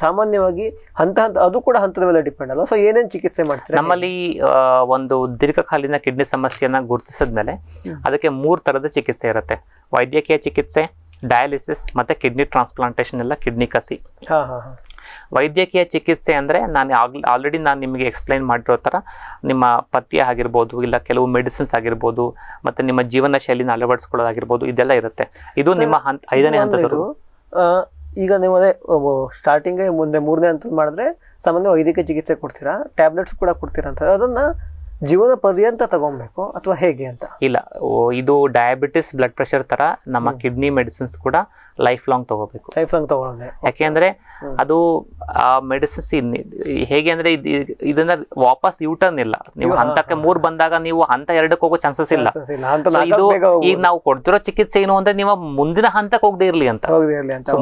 Speaker 1: ಸಾಮಾನ್ಯವಾಗಿ ಅದು ಕೂಡ ಹಂತದ ಮೇಲೆ ಡಿಪೆಂಡ್ ಅಲ್ಲ. ಸೊ ಏನೇನು ಚಿಕಿತ್ಸೆ ಮಾಡ್ತಾರೆ
Speaker 2: ನಮ್ಮಲ್ಲಿ? ಒಂದು ದೀರ್ಘಕಾಲೀನ ಕಿಡ್ನಿ ಸಮಸ್ಯೆಯನ್ನ ಗುರುತಿಸಿದ್ಮೇಲೆ ಅದಕ್ಕೆ 3 ಥರದ ಚಿಕಿತ್ಸೆ ಇರುತ್ತೆ. ವೈದ್ಯಕೀಯ ಚಿಕಿತ್ಸೆ, ಡಯಾಲಿಸಿಸ್ ಮತ್ತೆ ಕಿಡ್ನಿ ಟ್ರಾನ್ಸ್ಪ್ಲಾಂಟೇಷನ್, ಎಲ್ಲ ಕಿಡ್ನಿ ಕಸಿ. ವೈದ್ಯಕೀಯ ಚಿಕಿತ್ಸೆ ಅಂದರೆ ಆಲ್ರೆಡಿ ನಾನು ನಿಮಗೆ ಎಕ್ಸ್ಪ್ಲೈನ್ ಮಾಡಿರೋ ಥರ ನಿಮ್ಮ ಪಥ್ಯ ಆಗಿರ್ಬೋದು, ಇಲ್ಲ ಕೆಲವು ಮೆಡಿಸಿನ್ಸ್ ಆಗಿರ್ಬೋದು, ಮತ್ತು ನಿಮ್ಮ ಜೀವನ ಶೈಲಿನ ಅಳವಡಿಸ್ಕೊಳ್ಳೋದಾಗಿರ್ಬೋದು, ಇದೆಲ್ಲ ಇರುತ್ತೆ. ಇದು ನಿಮ್ಮ 5ನೇ ಹಂತದವರು.
Speaker 1: ಈಗ ನೀವು ಅದೇ ಸ್ಟಾರ್ಟಿಂಗ್ ಮುಂದೆ 3ನೇ ಹಂತದ ಮಾಡಿದ್ರೆ ಸಾಮಾನ್ಯ ವೈದ್ಯಕೀಯ ಚಿಕಿತ್ಸೆ ಕೊಡ್ತೀರಾ, ಟ್ಯಾಬ್ಲೆಟ್ಸ್ ಕೂಡ ಕೊಡ್ತೀರಾ ಅಂತ, ಅದನ್ನ ಜೀವನ ಪರ್ಯಂತ ತಗೊಬೇಕು ಅಥವಾ ಹೇಗೆ ಅಂತ?
Speaker 2: ಇಲ್ಲ, ಇದು ಡಯಾಬಿಟಿಸ್, ಬ್ಲಡ್ ಪ್ರೆಷರ್ ತರ ನಮ್ಮ ಕಿಡ್ನಿ ಮೆಡಿಸಿನ್ಸ್ ಕೂಡ ಲೈಫ್ ಲಾಂಗ್ ತಗೋಬೇಕು.
Speaker 1: ಲೈಫ್ ಲಾಂಗ್ ತಗೊಳ್ಳೋದೆ.
Speaker 2: ಯಾಕೆಂದ್ರೆ ಅದು ಆ ಮೆಡಿಸಿನ್ಸ್ ಹೇಗೆ ಅಂದ್ರೆ ಇದನ್ನ ವಾಪಸ್ ಯೂಟರ್ನ್ ಇಲ್ಲ. ನೀವು ಹಂತಕ್ಕೆ 3 ಬಂದಾಗ ನೀವು ಹಂತ 2ಕ್ಕೆ ಹೋಗೋ ಚಾನ್ಸಸ್ ಇಲ್ಲ. ಇದು ಈಗ ನಾವು ಕೊಡ್ತಿರೋ ಚಿಕಿತ್ಸೆ ಏನು ಅಂದ್ರೆ ನೀವು ಮುಂದಿನ ಹಂತಕ್ಕೆ ಹೋಗದೆ ಇರ್ಲಿ ಅಂತ.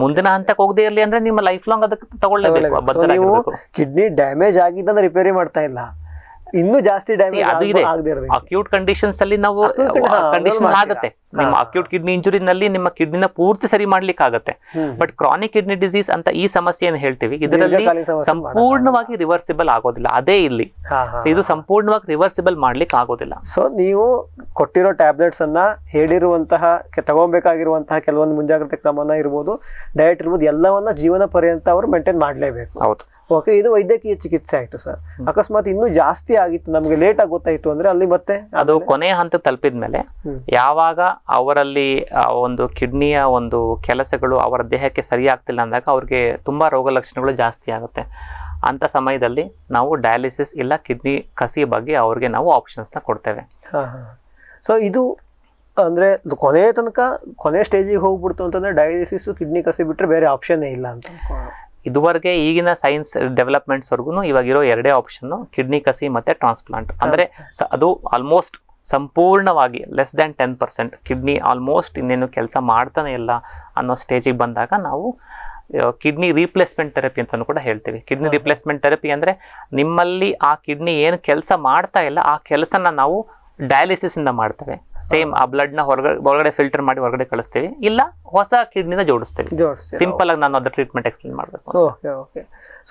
Speaker 2: ಮುಂದಿನ ಹಂತಕ್ಕೆ ಹೋಗದೆ ಇರ್ಲಿ ಅಂದ್ರೆ ನಿಮ್ಮ ಲೈಫ್ ಲಾಂಗ್ ಅದಕ್ಕೆ ತಗೊಳ್ಳೇಬೇಕು.
Speaker 1: ಕಿಡ್ನಿ ಡ್ಯಾಮೇಜ್ ಆಗಿದ್ದಂದ್ರೆ ರಿಪೇರಿ ಮಾಡ್ತಾ ಇಲ್ಲ, ಇನ್ನೂ ಜಾಸ್ತಿ ಡ್ಯಾಮೇಜ್
Speaker 2: ಅದು ಇದೆ. ಅಕ್ಯೂಟ್ ಕಂಡೀಷನ್ಸ್ ಅಲ್ಲಿ ನಾವು ಕಂಡೀಷನ್ ಆಗುತ್ತೆ. ನಿಮ್ಮ ಅಕ್ಯೂಟ್ ಕಿಡ್ನಿ ಇಂಜುರಿನಲ್ಲಿ ನಿಮ್ಮ ಕಿಡ್ನಿನ ಪೂರ್ತಿ ಸರಿ ಮಾಡ್ಲಿಕ್ಕೆ ಆಗುತ್ತೆ. ಬಟ್ ಕ್ರಾನಿಕ್ ಕಿಡ್ನಿ ಡಿಸೀಸ್ ಅಂತ ಈ ಸಮಸ್ಯೆ ಏನು ಹೇಳ್ತೀವಿ, ಇದರಲ್ಲಿ ಸಂಪೂರ್ಣವಾಗಿ ರಿವರ್ಸಿಬಲ್ ಆಗೋದಿಲ್ಲ. ಅದೇ ಇಲ್ಲಿ ಇದು ಸಂಪೂರ್ಣವಾಗಿ ರಿವರ್ಸಿಬಲ್ ಮಾಡ್ಲಿಕ್ಕೆ ಆಗೋದಿಲ್ಲ.
Speaker 1: ಸೊ ನೀವು ಕೊಟ್ಟಿರೋ ಟ್ಯಾಬ್ಲೆಟ್ಸ್ ಅನ್ನ, ಹೇಳಿರುವಂತಹ ತಗೋಬೇಕಾಗಿರುವಂತಹ ಕೆಲವೊಂದು ಮುಂಜಾಗ್ರತೆ ಕ್ರಮನ ಇರ್ಬೋದು, ಡಯಟ್ ಇರ್ಬೋದು, ಎಲ್ಲವನ್ನ ಜೀವನ ಪರ್ಯಂತ ಅವರು ಮೇಂಟೈನ್ ಮಾಡಲೇಬೇಕು.
Speaker 2: ಹೌದು.
Speaker 1: ಓಕೆ, ಇದು ವೈದ್ಯಕೀಯ ಚಿಕಿತ್ಸೆ ಆಯ್ತು ಸರ್. ಅಕಸ್ಮಾತ್ ಇನ್ನೂ ಜಾಸ್ತಿ ಆಗಿತ್ತು, ನಮಗೆ ಲೇಟ್ ಆಗಿ ಗೊತ್ತಾಯ್ತು ಅಂದ್ರೆ ಅಲ್ಲಿ ಮತ್ತೆ
Speaker 2: ಅದು ಕೊನೆಯ ಹಂತ ತಲುಪಿದ್ಮೇಲೆ ಯಾವಾಗ ಅವರಲ್ಲಿ ಒಂದು ಕಿಡ್ನಿಯ ಒಂದು ಕೆಲಸಗಳು ಅವರ ದೇಹಕ್ಕೆ ಸರಿ ಆಗ್ತಿಲ್ಲ ಅಂದಾಗ ಅವ್ರಿಗೆ ತುಂಬಾ ರೋಗ ಲಕ್ಷಣಗಳು ಜಾಸ್ತಿ ಆಗುತ್ತೆ. ಅಂತ ಸಮಯದಲ್ಲಿ ನಾವು ಡಯಾಲಿಸಿಸ್ ಇಲ್ಲ ಕಿಡ್ನಿ ಕಸಿ ಬಗ್ಗೆ ಅವ್ರಿಗೆ ನಾವು ಆಪ್ಷನ್ಸ್ನ ಕೊಡ್ತೇವೆ.
Speaker 1: ಸೊ ಇದು ಅಂದ್ರೆ ಕೊನೆಯ ತನಕ ಕೊನೆ ಸ್ಟೇಜಿಗೆ ಹೋಗ್ಬಿಡ್ತು ಅಂತಂದ್ರೆ ಡಯಾಲಿಸಿಸ್, ಕಿಡ್ನಿ ಕಸಿ ಬಿಟ್ರೆ ಬೇರೆ ಆಪ್ಷನ್ ಇಲ್ಲ ಅಂತ.
Speaker 2: ಇದುವರೆಗೆ ಈಗಿನ ಸೈನ್ಸ್ ಡೆವಲಪ್ಮೆಂಟ್ಸ್ವರೆಗೂ ಇವಾಗಿರೋ 2 ಆಪ್ಷನ್, ಕಿಡ್ನಿ ಕಸಿ ಮತ್ತೆ ಟ್ರಾನ್ಸ್ಪ್ಲಾಂಟ್. ಅಂದ್ರೆ ಅದು ಆಲ್ಮೋಸ್ಟ್ ಸಂಪೂರ್ಣವಾಗಿ ಲೆಸ್ ದ್ಯಾನ್ 10% ಕಿಡ್ನಿ ಆಲ್ಮೋಸ್ಟ್ ಇನ್ನೇನು ಕೆಲಸ ಮಾಡ್ತಾನೆ ಇಲ್ಲ ಅನ್ನೋ ಸ್ಟೇಜಿಗೆ ಬಂದಾಗ ನಾವು ಕಿಡ್ನಿ ರೀಪ್ಲೇಸ್ಮೆಂಟ್ ಥೆರಪಿ ಅಂತಲೂ ಕೂಡ ಹೇಳ್ತೀವಿ. ಕಿಡ್ನಿ ರೀಪ್ಲೇಸ್ಮೆಂಟ್ ಥೆರಪಿ ಅಂದರೆ ನಿಮ್ಮಲ್ಲಿ ಆ ಕಿಡ್ನಿ ಏನು ಕೆಲಸ ಮಾಡ್ತಾ ಇಲ್ಲ ಆ ಕೆಲಸನ ನಾವು ಡಯಾಲಿಸಿಸ್ ಇಂದ ಮಾಡ್ತೇವೆ. ಸೇಮ್ ಆ ಬ್ಲಡ್ನ ಹೊರಗಡೆ ಫಿಲ್ಟರ್ ಮಾಡಿ ಹೊರಗಡೆ ಕಳಿಸ್ತೀವಿ, ಇಲ್ಲ ಹೊಸ ಕಿಡ್ನಿನ ಜೋಡಿಸ್ತೀವಿ. ಸಿಂಪಲ್ ಆಗಿ ನಾನು ಅದರ ಟ್ರೀಟ್ಮೆಂಟ್ ಎಕ್ಸ್ಪ್ಲೇನ್ ಮಾಡಬೇಕು.
Speaker 1: ಓಕೆ.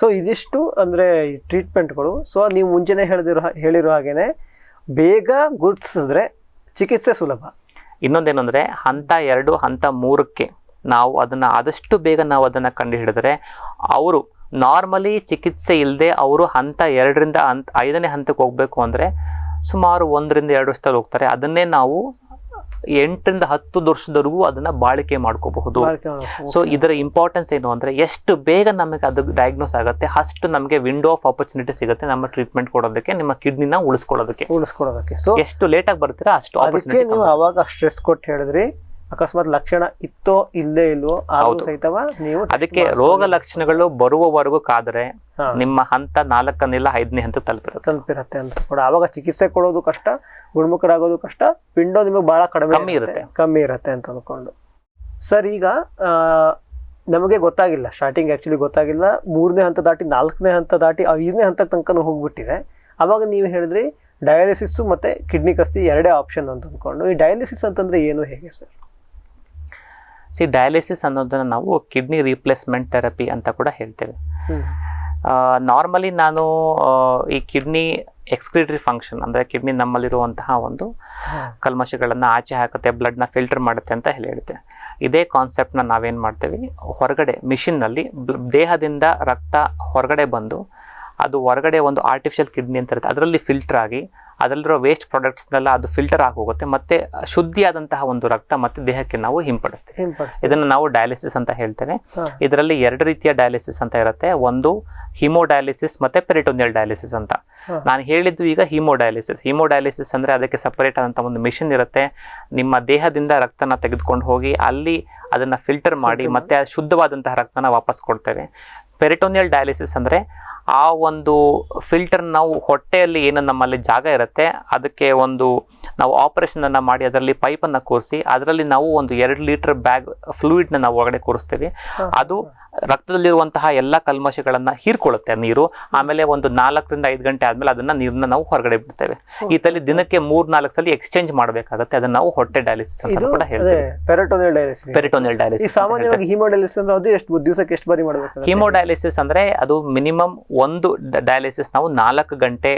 Speaker 1: ಸೊ ಇದಿಷ್ಟು ಅಂದ್ರೆ ಟ್ರೀಟ್ಮೆಂಟ್ಗಳು. ಸೊ ನೀವು ಮುಂಚೆನೇ ಹೇಳಿರೋ ಹಾಗೇನೆ ಬೇಗ ಗುರುತಿಸಿದ್ರೆ ಚಿಕಿತ್ಸೆ ಸುಲಭ.
Speaker 2: ಇನ್ನೊಂದೇನು ಅಂದರೆ ಹಂತ 2, ಹಂತ 3ಕ್ಕೆ ನಾವು ಅದನ್ನು ಆದಷ್ಟು ಬೇಗ ನಾವು ಅದನ್ನು ಕಂಡು ಹಿಡಿದ್ರೆ ಅವರು ನಾರ್ಮಲಿ ಚಿಕಿತ್ಸೆ ಇಲ್ಲದೆ ಅವರು ಹಂತ 2ರಿಂದ 5ನೇ ಹಂತಕ್ಕೆ ಹೋಗಬೇಕು ಅಂದರೆ ಸುಮಾರು 1 ರಿಂದ 2 ವರ್ಷದಲ್ಲಿ ಹೋಗ್ತಾರೆ. ಅದನ್ನೇ ನಾವು 8 ರಿಂದ 10 ವರ್ಷದವರೆಗೂ ಅದನ್ನ ಬಾಳಿಕೆ ಮಾಡ್ಕೋಬಹುದು. ಸೊ ಇದರ ಇಂಪಾರ್ಟೆನ್ಸ್ ಏನು ಅಂದ್ರೆ ಎಷ್ಟು ಬೇಗ ನಮಗೆ ಅದು ಡಯಾಗ್ನೋಸ್ ಆಗುತ್ತೆ ಅಷ್ಟು ನಮಗೆ ವಿಂಡೋ ಆಫ್ ಆಪರ್ಚುನಿಟಿ ಸಿಗುತ್ತೆ ನಮ್ಮ ಟ್ರೀಟ್ಮೆಂಟ್ ಕೊಡೋದಕ್ಕೆ, ನಿಮ್ಮ ಕಿಡ್ನಿನ ಉಳಿಸ್ಕೊಳ್ಳೋದಕ್ಕೆ. ಸೊ ಎಷ್ಟು ಲೇಟ್ ಆಗಿ ಬರ್ತೀರಾ ಅಷ್ಟು ಆಪರ್ಚುನಿಟಿ.
Speaker 1: ನೀವು ಅವಾಗ ಸ್ಟ್ರೆಸ್ ಕೊಟ್ಟು ಹೇಳಿದ್ರಿ, ಅಕಸ್ಮಾತ್ ಲಕ್ಷಣ ಇತ್ತೋ ಇಲ್ಲೇ ಇಲ್ವೋ ಸಹಿತವ ನೀವು
Speaker 2: ಅದಕ್ಕೆ ರೋಗ ಲಕ್ಷಣಗಳು ಬರುವವರೆಗೂ ಕಾದ್ರೆ ನಿಮ್ಮ ಹಂತ 4ನೇಲ್ಲ 5ನೇ ಹಂತ ತಲುಪಿರುತ್ತೆ
Speaker 1: ಅಂತ ಕೂಡ. ಆವಾಗ ಚಿಕಿತ್ಸೆ ಕೊಡೋದು ಕಷ್ಟ, ಗುಣಮುಖರಾಗೋದು ಕಷ್ಟ, ವಿಂಡೋ ನಿಮಗೆ ಬಹಳ ಕಮ್ಮಿ ಇರುತ್ತೆ ಅಂತ ಅನ್ಕೊಂಡು. ಸರ್, ಈಗ ನಮಗೆ ಗೊತ್ತಾಗಿಲ್ಲ, ಸ್ಟಾರ್ಟಿಂಗ್ ಆಕ್ಚುಲಿ ಗೊತ್ತಾಗಿಲ್ಲ, 3ನೇ ಹಂತ ದಾಟಿ 4ನೇ ಹಂತ ದಾಟಿ 5ನೇ ಹಂತಕ್ಕೆ ತನಕ ಹೋಗ್ಬಿಟ್ಟಿದೆ. ಅವಾಗ ನೀವು ಹೇಳಿದ್ರಿ ಡಯಾಲಿಸಿಸ್ ಮತ್ತೆ ಕಿಡ್ನಿ ಕಸಿ 2 ಆಪ್ಷನ್ ಅಂತ ಅನ್ಕೊಂಡು. ಈ ಡಯಾಲಿಸಿಸ್ ಅಂತಂದ್ರೆ ಏನು, ಹೇಗೆ ಸರ್?
Speaker 2: ಡಯಾಲಿಸಿಸ್ ಅನ್ನೋದನ್ನ ನಾವು ಕಿಡ್ನಿ ರೀಪ್ಲೇಸ್ಮೆಂಟ್ ಥೆರಪಿ ಅಂತ ಕೂಡ ಹೇಳ್ತೇವೆ. ನಾರ್ಮಲಿ ನಾನು ಈ ಕಿಡ್ನಿ ಎಕ್ಸ್ಕ್ರಿಟರಿ ಫಂಕ್ಷನ್ ಅಂದರೆ ಕಿಡ್ನಿ ನಮ್ಮಲ್ಲಿರುವಂತಹ ಒಂದು ಕಲ್ಮಶಗಳನ್ನು ಆಚೆ ಹಾಕುತ್ತೆ, ಬ್ಲಡ್ನ ಫಿಲ್ಟರ್ ಮಾಡುತ್ತೆ ಅಂತ ಹೇಳಿರುತ್ತೆ. ಇದೇ ಕಾನ್ಸೆಪ್ಟ್ನ ನಾವೇನು ಮಾಡ್ತೀವಿ, ಹೊರಗಡೆ ಮಿಷಿನ್ನಲ್ಲಿ ದೇಹದಿಂದ ರಕ್ತ ಹೊರಗಡೆ ಬಂದು ಅದು ಹೊರಗಡೆ ಒಂದು ಆರ್ಟಿಫಿಷಿಯಲ್ ಕಿಡ್ನಿ ಅಂತ ಇರುತ್ತೆ, ಅದರಲ್ಲಿ ಫಿಲ್ಟರ್ ಆಗಿ ಅದರಲ್ಲಿರೋ ವೇಸ್ಟ್ ಪ್ರಾಡಕ್ಟ್ಸ್ನೆಲ್ಲ ಅದು ಫಿಲ್ಟರ್ ಆಗಿ ಹೋಗುತ್ತೆ, ಮತ್ತು ಶುದ್ಧಿಯಾದಂತಹ ಒಂದು ರಕ್ತ ಮತ್ತೆ ದೇಹಕ್ಕೆ ನಾವು ಹಿಂಪಡಿಸ್ತೀವಿ. ಇದನ್ನು ನಾವು ಡಯಾಲಿಸಿಸ್ ಅಂತ ಹೇಳ್ತೇವೆ. ಇದರಲ್ಲಿ 2 ರೀತಿಯ ಡಯಾಲಿಸಿಸ್ ಅಂತ ಇರುತ್ತೆ. ಒಂದು ಹಿಮೋಡಯಾಲಿಸಿಸ್ ಮತ್ತು ಪೆರಿಟೋನಿಯಲ್ ಡಯಾಲಿಸಿಸ್ ಅಂತ. ನಾನು ಹೇಳಿದ್ದು ಈಗ ಹಿಮೋಡಯಾಲಿಸಿಸ್ ಅಂದರೆ ಅದಕ್ಕೆ ಸಪರೇಟ್ ಆದಂಥ ಒಂದು ಮಿಷಿನ್ ಇರುತ್ತೆ. ನಿಮ್ಮ ದೇಹದಿಂದ ರಕ್ತನ ತೆಗೆದುಕೊಂಡು ಹೋಗಿ ಅಲ್ಲಿ ಅದನ್ನು ಫಿಲ್ಟರ್ ಮಾಡಿ ಮತ್ತೆ ಶುದ್ಧವಾದಂತಹ ರಕ್ತನ ವಾಪಸ್ ಕೊಡ್ತೇವೆ. ಪೆರಿಟೋನಿಯಲ್ ಡಯಾಲಿಸಿಸ್ ಅಂದರೆ ಆ ಒಂದು ಫಿಲ್ಟರ್ ನಾವು ಹೊಟ್ಟೆಯಲ್ಲಿ ಏನು ನಮ್ಮಲ್ಲಿ ಜಾಗ ಇರುತ್ತೆ ಅದಕ್ಕೆ ಒಂದು ನಾವು ಆಪರೇಷನನ್ನು ಮಾಡಿ ಅದರಲ್ಲಿ ಪೈಪನ್ನು ಕೂರಿಸಿ ಅದರಲ್ಲಿ ನಾವು ಒಂದು 2 ಲೀಟರ್ ಬ್ಯಾಗ್ ಫ್ಲೂಯಿಡ್ನ ನಾವು ಒಳಗಡೆ ಕೂರಿಸ್ತೀವಿ. ಅದು ರಕ್ತದಲ್ಲಿರುವಂತಹ ಎಲ್ಲ ಕಲ್ಮಶಗಳನ್ನು ಹೀರ್ಕೊಳ್ಳುತ್ತೆ ನೀರು. ಆಮೇಲೆ ಒಂದು 4 ರಿಂದ 5 ಗಂಟೆ ಆದಮೇಲೆ ಅದನ್ನು ನೀರನ್ನ ನಾವು ಹೊರಗಡೆ ಬಿಡ್ತೇವೆ. ಈ ತಲೆ ದಿನಕ್ಕೆ 3-4 ಸಲ ಎಕ್ಸ್ಚೇಂಜ್ ಮಾಡಬೇಕಾಗುತ್ತೆ. ಅದನ್ನು ನಾವು ಹೊಟ್ಟೆ ಡಯಾಲಿಸಿಸ್ ಅಂತ ಕೂಡ ಹೇಳ್ತೇವೆ. Peritoneal dialysis.
Speaker 1: ಸಾಮಾನ್ಯವಾಗಿ ಹಿಮೋಡಯಾಲಿಸಿಸ್ ಅಂದ್ರೆ ಅದು ಎಷ್ಟು ದಿವಸಕ್ಕೆ ಎಷ್ಟು ಬಾರಿ ಮಾಡಬೇಕು?
Speaker 2: ಹಿಮೋಡಯಾಲಿಸಿಸ್ ಅಂದ್ರೆ ಅದು ಮಿನಿಮಮ್ ಒಂದು ಡಯಾಲಿಸಿಸ್ ನಾವು 4 ಗಂಟೆ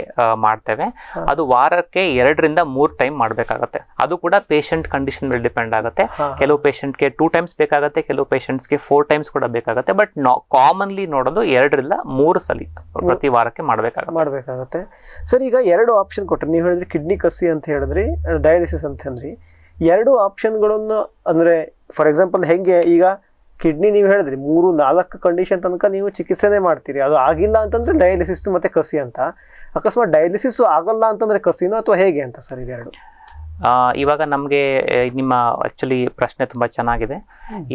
Speaker 2: ಮಾಡ್ತೇವೆ. ಅದು ವಾರಕ್ಕೆ 2 ರಿಂದ 3 ಟೈಮ್ ಮಾಡಬೇಕಾಗುತ್ತೆ. ಅದು ಕೂಡ ಪೇಷಂಟ್ ಕಂಡೀಷನ್ ಮೇಲೆ ಡಿಪೆಂಡ್ ಆಗುತ್ತೆ. ಕೆಲವು ಪೇಷಂಟ್ಗೆ 2 ಟೈಮ್ಸ್ ಬೇಕಾಗುತ್ತೆ, ಕೆಲವು ಪೇಷಂಟ್ಸ್ಗೆ 4 ಟೈಮ್ಸ್ ಕೂಡ ಬೇಕಾಗುತ್ತೆ. ಬಟ್ ಕಾಮನ್ಲಿ ನೋಡೋದು 2 ರಿಂದ 3 ಸಲ ಪ್ರತಿ ವಾರಕ್ಕೆ ಮಾಡಬೇಕಾಗುತ್ತೆ.
Speaker 1: ಸರ್, ಈಗ 2 ಆಪ್ಷನ್ ಕೊಟ್ಟರೆ, ನೀವು ಹೇಳಿದ್ರಿ ಕಿಡ್ನಿ ಕಸಿ ಅಂತ ಹೇಳಿದ್ರಿ, ಡಯಾಲಿಸಿಸ್ ಅಂತ ಅಂದ್ರಿ. 2 ಆಪ್ಷನ್ಗಳನ್ನು ಅಂದ್ರೆ ಫಾರ್ ಎಕ್ಸಾಂಪಲ್ ಹೆಂಗೆ, ಈಗ ಕಿಡ್ನಿ ನೀವು ಹೇಳಿದ್ರಿ 3-4 ಕಂಡೀಷನ್ ತನಕ ನೀವು ಚಿಕಿತ್ಸೆನೇ ಮಾಡ್ತೀರಿ, ಅದು ಆಗಿಲ್ಲ ಅಂತಂದ್ರೆ ಡಯಾಲಿಸಿಸ್ ಮತ್ತೆ ಕಸಿ ಅಂತ. ಅಕಸ್ಮಾತ್ ಡಯಾಲಿಸಿಸ್ ಆಗಲ್ಲ ಅಂತಂದ್ರೆ ಕಸಿನೋ ಅಥವಾ ಹೇಗೆ ಅಂತ ಸರ್ ಇದೆರಡು?
Speaker 2: ಇವಾಗ ನಮಗೆ ನಿಮ್ಮ ಆ್ಯಕ್ಚುಲಿ ಪ್ರಶ್ನೆ ತುಂಬ ಚೆನ್ನಾಗಿದೆ.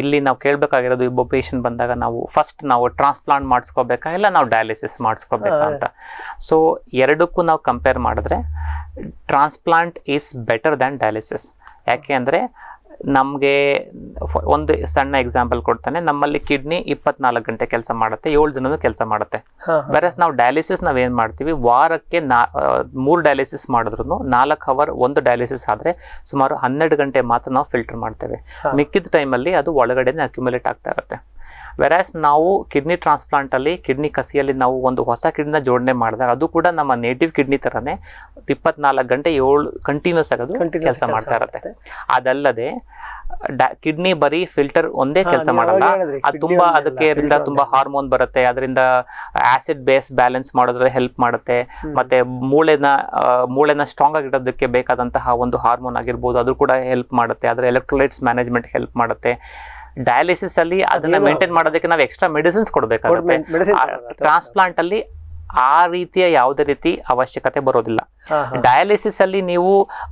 Speaker 2: ಇಲ್ಲಿ ನಾವು ಕೇಳಬೇಕಾಗಿರೋದು, ಒಬ್ಬ ಪೇಷಂಟ್ ಬಂದಾಗ ನಾವು ಟ್ರಾನ್ಸ್ಪ್ಲಾಂಟ್ ಮಾಡಿಸ್ಕೋಬೇಕಾ ಇಲ್ಲ ನಾವು ಡಯಾಲಿಸಿಸ್ ಮಾಡಿಸ್ಕೋಬೇಕಾ ಅಂತ. ಸೊ ಎರಡಕ್ಕೂ ನಾವು ಕಂಪೇರ್ ಮಾಡಿದ್ರೆ transplant is better than dialysis. ಯಾಕೆ ಅಂದರೆ ನಮಗೆ ಒಂದು ಸಣ್ಣ ಎಕ್ಸಾಂಪಲ್ ಕೊಡ್ತಾನೆ. ನಮ್ಮಲ್ಲಿ ಕಿಡ್ನಿ 24 ಗಂಟೆ ಕೆಲಸ ಮಾಡುತ್ತೆ, 7 ದಿನನೂ ಕೆಲಸ ಮಾಡುತ್ತೆ. ವೆರಸ್ ನಾವು ಡಯಾಲಿಸಿಸ್ ನಾವೇನು ಮಾಡ್ತೀವಿ, ವಾರಕ್ಕೆ 3 ಡಯಾಲಿಸಿಸ್ ಮಾಡಿದ್ರು 4 ಅವರ್ ಒಂದು ಡಯಾಲಿಸಿಸ್ ಆದರೆ ಸುಮಾರು 12 ಗಂಟೆ ಮಾತ್ರ ನಾವು ಫಿಲ್ಟರ್ ಮಾಡ್ತೇವೆ. ಮಿಕ್ಕಿದ ಟೈಮಲ್ಲಿ ಅದು ಒಳಗಡೆನೇ ಅಕ್ಯುಮುಲೇಟ್ ಆಗ್ತಾ ಇರುತ್ತೆ. ವೆರಾಸ್ ನಾವು ಕಿಡ್ನಿ ಟ್ರಾನ್ಸ್ಪ್ಲಾಂಟಲ್ಲಿ, ಕಿಡ್ನಿ ಕಸಿಯಲ್ಲಿ ನಾವು ಒಂದು ಹೊಸ ಕಿಡ್ನಿನ ಜೋಡಣೆ ಮಾಡಿದಾಗ ಅದು ಕೂಡ ನಮ್ಮ ನೇಟಿವ್ ಕಿಡ್ನಿ ಥರನೇ 24 ಗಂಟೆ 7 ಕಂಟಿನ್ಯೂಸ್ ಆಗೋದು ಕೆಲಸ ಮಾಡ್ತಾ ಇರುತ್ತೆ. ಅದಲ್ಲದೆ ಕಿಡ್ನಿ ಬರೀ ಫಿಲ್ಟರ್ ಒಂದೇ ಕೆಲಸ ಮಾಡಲ್ಲ, ಅದು ತುಂಬಾ ಹಾರ್ಮೋನ್ ಬರುತ್ತೆ, ಅದರಿಂದ ಆಸಿಡ್ ಬೇಸ್ ಬ್ಯಾಲೆನ್ಸ್ ಮಾಡೋದ್ರಲ್ಲಿ ಹೆಲ್ಪ್ ಮಾಡುತ್ತೆ. ಮತ್ತೆ ಮೂಳೆನ ಸ್ಟ್ರಾಂಗ್ ಆಗಿರೋದಕ್ಕೆ ಬೇಕಾದಂತಹ ಒಂದು ಹಾರ್ಮೋನ್ ಆಗಿರ್ಬೋದು, ಅದು ಕೂಡ ಹೆಲ್ಪ್ ಮಾಡುತ್ತೆ. ಅದರ ಎಲೆಕ್ಟ್ರೋಲೈಟ್ಸ್ ಮ್ಯಾನೇಜ್ಮೆಂಟ್ ಹೆಲ್ಪ್ ಮಾಡುತ್ತೆ. ಡಯಾಲಿಸಿಸ್ ಅಲ್ಲಿ ಅದನ್ನ ಮೇಂಟೈನ್ ಮಾಡೋದಕ್ಕೆ ನಾವು ಎಕ್ಸ್ಟ್ರಾ ಮೆಡಿಸಿನ್ಸ್ ಕೊಡಬೇಕಾಗುತ್ತೆ. ಟ್ರಾನ್ಸ್ಪ್ಲಾಂಟ್ ಅಲ್ಲಿ ಆ ರೀತಿಯ ಯಾವುದೇ ರೀತಿ ಅವಶ್ಯಕತೆ ಬರೋದಿಲ್ಲ. ಡಯಾಲಿಸಿಸ್ ಅಲ್ಲಿ ನೀವು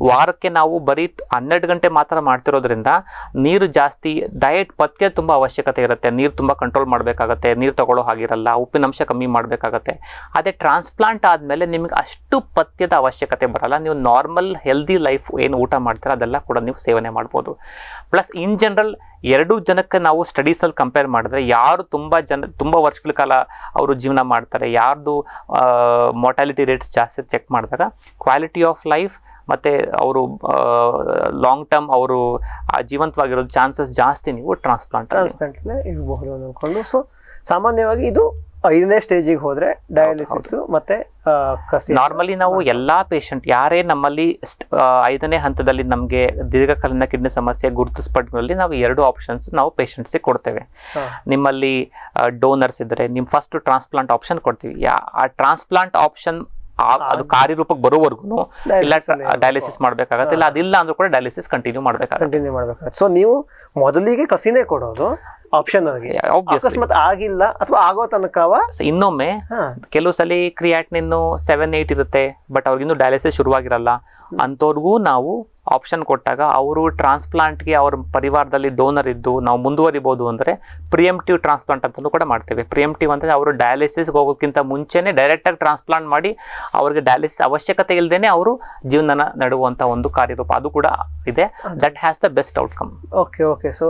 Speaker 2: ವಾರಕ್ಕೆ ನಾವು ಬರೀ 12 ಗಂಟೆ ಮಾತ್ರ ಮಾಡ್ತಿರೋದ್ರಿಂದ ನೀರು ಜಾಸ್ತಿ, ಡಯಟ್ ಪಥ್ಯ ತುಂಬ ಅವಶ್ಯಕತೆ ಇರುತ್ತೆ. ನೀರು ತುಂಬ ಕಂಟ್ರೋಲ್ ಮಾಡಬೇಕಾಗತ್ತೆ, ನೀರು ತಗೊಳ್ಳೋ ಹಾಗಿರಲ್ಲ, ಉಪ್ಪಿನಂಶ ಕಮ್ಮಿ ಮಾಡಬೇಕಾಗತ್ತೆ. ಅದೇ ಟ್ರಾನ್ಸ್ಪ್ಲಾಂಟ್ ಆದಮೇಲೆ ನಿಮಗೆ ಅಷ್ಟು ಪಥ್ಯದ ಅವಶ್ಯಕತೆ ಬರಲ್ಲ. ನೀವು ನಾರ್ಮಲ್ ಹೆಲ್ದಿ ಲೈಫ್ ಏನು ಊಟ ಮಾಡ್ತೀರ ಅದೆಲ್ಲ ಕೂಡ ನೀವು ಸೇವನೆ ಮಾಡ್ಬೋದು. ಪ್ಲಸ್ ಇನ್ ಜನರಲ್ 2 ಜನಕ್ಕೆ ನಾವು ಸ್ಟಡೀಸಲ್ಲಿ ಕಂಪೇರ್ ಮಾಡಿದ್ರೆ, ಯಾರು ತುಂಬ ವರ್ಷಗಳ ಕಾಲ ಅವರು ಜೀವನ ಮಾಡ್ತಾರೆ, ಯಾರ್ದು ಮಾರ್ಟಾಲಿಟಿ ರೇಟ್ಸ್ ಜಾಸ್ತಿ ಚೆಕ್ ಮಾಡಿದಾಗ ಕ್ವಾಲಿಟಿ ಆಫ್ ಲೈಫ್ ಮತ್ತು ಅವರು ಲಾಂಗ್ ಟರ್ಮ್ ಅವರು ಜೀವಂತವಾಗಿರೋದು ಚಾನ್ಸಸ್ ಜಾಸ್ತಿ ನೀವು ಟ್ರಾನ್ಸ್ಪ್ಲಾಂಟ್ಲೇ
Speaker 1: ಇರಬಹುದು ಅಂದ್ಕೊಂಡು. ಸೊ ಸಾಮಾನ್ಯವಾಗಿ ಇದು 5ನೇ ಸ್ಟೇಜಿಗೆ ಹೋದ್ರೆ ಡಯಾಲಿಸಿಸ್ ಮತ್ತೆ ಕಸಿ.
Speaker 2: ನಾರ್ಮಲಿ ನಾವು ಎಲ್ಲಾ ಪೇಷಂಟ್ ಯಾರೇ ನಮ್ಮಲ್ಲಿ 5ನೇ ಹಂತದಲ್ಲಿ ನಮಗೆ ದೀರ್ಘಕಾಲೀನ ಕಿಡ್ನಿ ಸಮಸ್ಯೆ ಗುರುತಿಸ್ಪಟ್ಟಲ್ಲಿ ನಾವು 2 ಆಪ್ಷನ್ಸ್ ನಾವು ಪೇಷಂಟ್ಸಿಗೆ ಕೊಡ್ತೇವೆ. ನಿಮ್ಮಲ್ಲಿ ಡೋನರ್ಸ್ ಇದ್ದರೆ ನಿಮ್ಮ ಫಸ್ಟ್ ಟ್ರಾನ್ಸ್ಪ್ಲಾಂಟ್ ಆಪ್ಷನ್ ಕೊಡ್ತೀವಿ. ಆ ಟ್ರಾನ್ಸ್ಪ್ಲಾಂಟ್ ಆಪ್ಷನ್ ಅದು ಕಾರ್ಯರೂಪಕ್ಕೆ ಬರೋವರೆಗೂ ಇಲ್ಲ ಡಯಾಲಿಸಿಸ್ ಮಾಡಬೇಕಾಗತ್ತೆ, ಇಲ್ಲ ಅದಿಲ್ಲ ಅಂದ್ರೂ ಕೂಡ ಡಯಾಲಿಸಿಸ್ ಕಂಟಿನ್ಯೂ ಮಾಡಬೇಕಾಗುತ್ತೆ.
Speaker 1: ಸೊ ನೀವು ಮೊದಲಿಗೆ ಕಸಿನೇ ಕೊಡೋದು ಆಪ್ಷನ್ ಅಕಸ್ಮಾತ್ ಆಗಿಲ್ಲ ಅಥವಾ ಆಗೋ ತನಕ
Speaker 2: ಇನ್ನೊಮ್ಮೆ ಕೆಲವು ಸಲ ಕ್ರಿಯಾಟಿನಿನ್ 7-8 ಇರುತ್ತೆ, ಬಟ್ ಅವ್ರಿಗಿನ್ನೂ ಡಯಾಲಿಸಿಸ್ ಶುರುವಾಗಿರಲ್ಲ. ಅಂಥವ್ರಿಗೂ ನಾವು ಆಪ್ಷನ್ ಕೊಟ್ಟಾಗ ಅವರು ಟ್ರಾನ್ಸ್ಪ್ಲಾಂಟ್ಗೆ ಅವ್ರ ಪರಿವಾರದಲ್ಲಿ ಡೋನರ್ ಇದ್ದು ನಾವು ಮುಂದುವರಿಬೋದು ಅಂದರೆ ಪ್ರಿಯಂಪ್ಟಿವ್ ಟ್ರಾನ್ಸ್ಪ್ಲಾಂಟ್ ಅಂತಲೂ ಕೂಡ ಮಾಡ್ತೇವೆ. ಪ್ರಿಯಂಪ್ಟಿವ್ ಅಂದರೆ ಅವರು ಡಯಾಲಿಸಿಸ್ಗೆ ಹೋಗೋದಕ್ಕಿಂತ ಮುಂಚೆನೇ ಡೈರೆಕ್ಟಾಗಿ ಟ್ರಾನ್ಸ್ಪ್ಲಾಂಟ್ ಮಾಡಿ ಅವ್ರಿಗೆ ಡಯಾಲಿಸಿಸ್ ಅವಶ್ಯಕತೆ ಇಲ್ಲದೇ ಅವರು ಜೀವನ ನಡುವಂಥ ಒಂದು ಕಾರ್ಯರೂಪ ಅದು ಕೂಡ ಇದೆ. That has the best outcome.
Speaker 1: Okay. So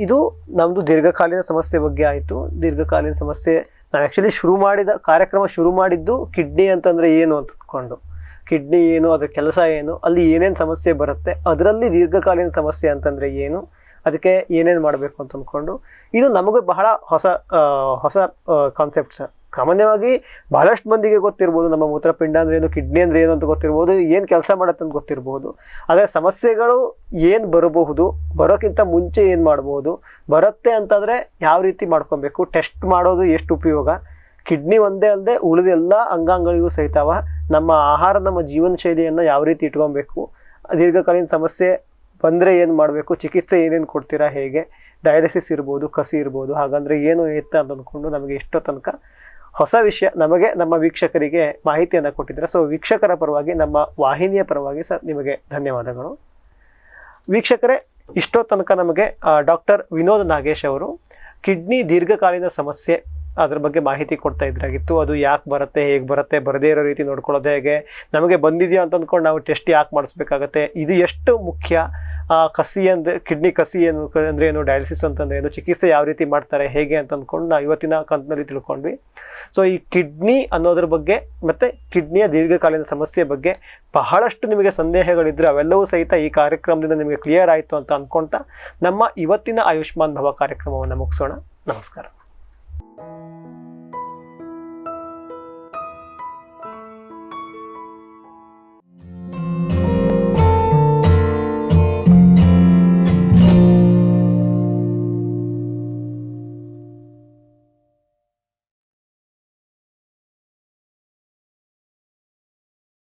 Speaker 1: ಇದು ನಮ್ಮದು ದೀರ್ಘಕಾಲೀನ ಸಮಸ್ಯೆ ಬಗ್ಗೆ ಆಯಿತು. ದೀರ್ಘಕಾಲೀನ ಸಮಸ್ಯೆ ನಾವು ಆ್ಯಕ್ಚುಲಿ ಕಾರ್ಯಕ್ರಮ ಶುರು ಮಾಡಿದ್ದು ಕಿಡ್ನಿ ಅಂತಂದರೆ ಏನು ಅಂತ ಅಂದ್ಕೊಂಡು, ಕಿಡ್ನಿ ಏನು, ಅದರ ಕೆಲಸ ಏನು, ಅಲ್ಲಿ ಏನೇನು ಸಮಸ್ಯೆ ಬರುತ್ತೆ, ಅದರಲ್ಲಿ ದೀರ್ಘಕಾಲೀನ ಸಮಸ್ಯೆ ಅಂತಂದರೆ ಏನು, ಅದಕ್ಕೆ ಏನೇನು ಮಾಡಬೇಕು ಅಂತ ಅಂದ್ಕೊಂಡು. ಇದು ನಮಗೆ ಬಹಳ ಹೊಸ ಕಾನ್ಸೆಪ್ಟ್ ಸರ್. ಸಾಮಾನ್ಯವಾಗಿ ಭಾಳಷ್ಟು ಮಂದಿಗೆ ಗೊತ್ತಿರ್ಬೋದು ನಮ್ಮ ಮೂತ್ರಪಿಂಡ ಅಂದರೆ ಏನು, ಕಿಡ್ನಿ ಅಂದರೆ ಏನು ಅಂತ ಗೊತ್ತಿರ್ಬೋದು, ಏನು ಕೆಲಸ ಮಾಡುತ್ತೆ ಅಂತ ಗೊತ್ತಿರ್ಬೋದು. ಆದರೆ ಸಮಸ್ಯೆಗಳು ಏನು ಬರಬಹುದು, ಬರೋಕ್ಕಿಂತ ಮುಂಚೆ ಏನು ಮಾಡ್ಬೋದು, ಬರುತ್ತೆ ಅಂತಂದರೆ ಯಾವ ರೀತಿ ಮಾಡ್ಕೊಬೇಕು, ಟೆಸ್ಟ್ ಮಾಡೋದು ಎಷ್ಟು ಉಪಯೋಗ, ಕಿಡ್ನಿ ಒಂದೇ ಅಲ್ಲದೆ ಉಳಿದ ಎಲ್ಲ ಅಂಗಾಂಗಗಳಿಗೂ ಸಹಿತವ ನಮ್ಮ ಆಹಾರ, ನಮ್ಮ ಜೀವನ ಶೈಲಿಯನ್ನು ಯಾವ ರೀತಿ ಇಟ್ಕೊಬೇಕು, ದೀರ್ಘಕಾಲೀನ ಸಮಸ್ಯೆ ಬಂದರೆ ಏನು ಮಾಡಬೇಕು, ಚಿಕಿತ್ಸೆ ಏನೇನು ಕೊಡ್ತೀರಾ, ಹೇಗೆ, ಡಯಾಲಿಸಿಸ್ ಇರ್ಬೋದು, ಕಸಿ ಇರ್ಬೋದು, ಹಾಗಂದರೆ ಏನು ಎತ್ತ ಅಂತ ಅಂದ್ಕೊಂಡು ನಮಗೆ ಎಷ್ಟೋ ತನಕ ಹೊಸ ವಿಷಯ ನಮಗೆ ನಮ್ಮ ವೀಕ್ಷಕರಿಗೆ ಮಾಹಿತಿಯನ್ನು ಕೊಟ್ಟಿದ್ದಾರೆ. ಸೊ ವೀಕ್ಷಕರ ಪರವಾಗಿ, ನಮ್ಮ ವಾಹಿನಿಯ ಪರವಾಗಿ ಸರ್ ನಿಮಗೆ ಧನ್ಯವಾದಗಳು. ವೀಕ್ಷಕರೇ, ಇಷ್ಟೋ ತನಕ ನಮಗೆ ಡಾಕ್ಟರ್ ವಿನೋದ್ ನಾಗೇಶ್ ಅವರು ಕಿಡ್ನಿ ದೀರ್ಘಕಾಲೀನ ಸಮಸ್ಯೆ ಅದ್ರ ಬಗ್ಗೆ ಮಾಹಿತಿ ಕೊಡ್ತಾ ಇದ್ರಾಗಿತ್ತು. ಅದು ಯಾಕೆ ಬರುತ್ತೆ, ಹೇಗೆ ಬರುತ್ತೆ, ಬರದೇ ಇರೋ ರೀತಿ ನೋಡ್ಕೊಳ್ಳೋದು ಹೇಗೆ, ನಮಗೆ ಬಂದಿದೆಯಾ ಅಂತ ಅಂದ್ಕೊಂಡು ನಾವು ಟೆಸ್ಟ್ ಯಾಕೆ ಮಾಡಿಸ್ಬೇಕಾಗತ್ತೆ, ಇದು ಎಷ್ಟು ಮುಖ್ಯ, ಕಸಿ ಅಂದರೆ ಕಿಡ್ನಿ ಕಸಿ ಏನು ಅಂದರೆ ಏನು, ಡಯಾಲಿಸಿಸ್ ಅಂತಂದರೆ ಏನು, ಚಿಕಿತ್ಸೆ ಯಾವ ರೀತಿ ಮಾಡ್ತಾರೆ, ಹೇಗೆ ಅಂತ ಅಂದ್ಕೊಂಡು ನಾವು ಇವತ್ತಿನ ಕಂತಿನಲ್ಲಿ ತಿಳ್ಕೊಂಡ್ವಿ. ಸೊ ಈ ಕಿಡ್ನಿ ಅನ್ನೋದ್ರ ಬಗ್ಗೆ ಮತ್ತು ಕಿಡ್ನಿಯ ದೀರ್ಘಕಾಲೀನ ಸಮಸ್ಯೆ ಬಗ್ಗೆ ಬಹಳಷ್ಟು ನಿಮಗೆ ಸಂದೇಹಗಳಿದ್ದರೆ ಅವೆಲ್ಲವೂ ಸಹಿತ ಈ ಕಾರ್ಯಕ್ರಮದಿಂದ ನಿಮಗೆ ಕ್ಲಿಯರ್ ಆಯಿತು ಅಂತ ಅಂದ್ಕೊಳ್ತಾ ನಮ್ಮ ಇವತ್ತಿನ ಆಯುಷ್ಮಾನ್ ಭವ ಕಾರ್ಯಕ್ರಮವನ್ನು ಮುಗಿಸೋಣ. ನಮಸ್ಕಾರ.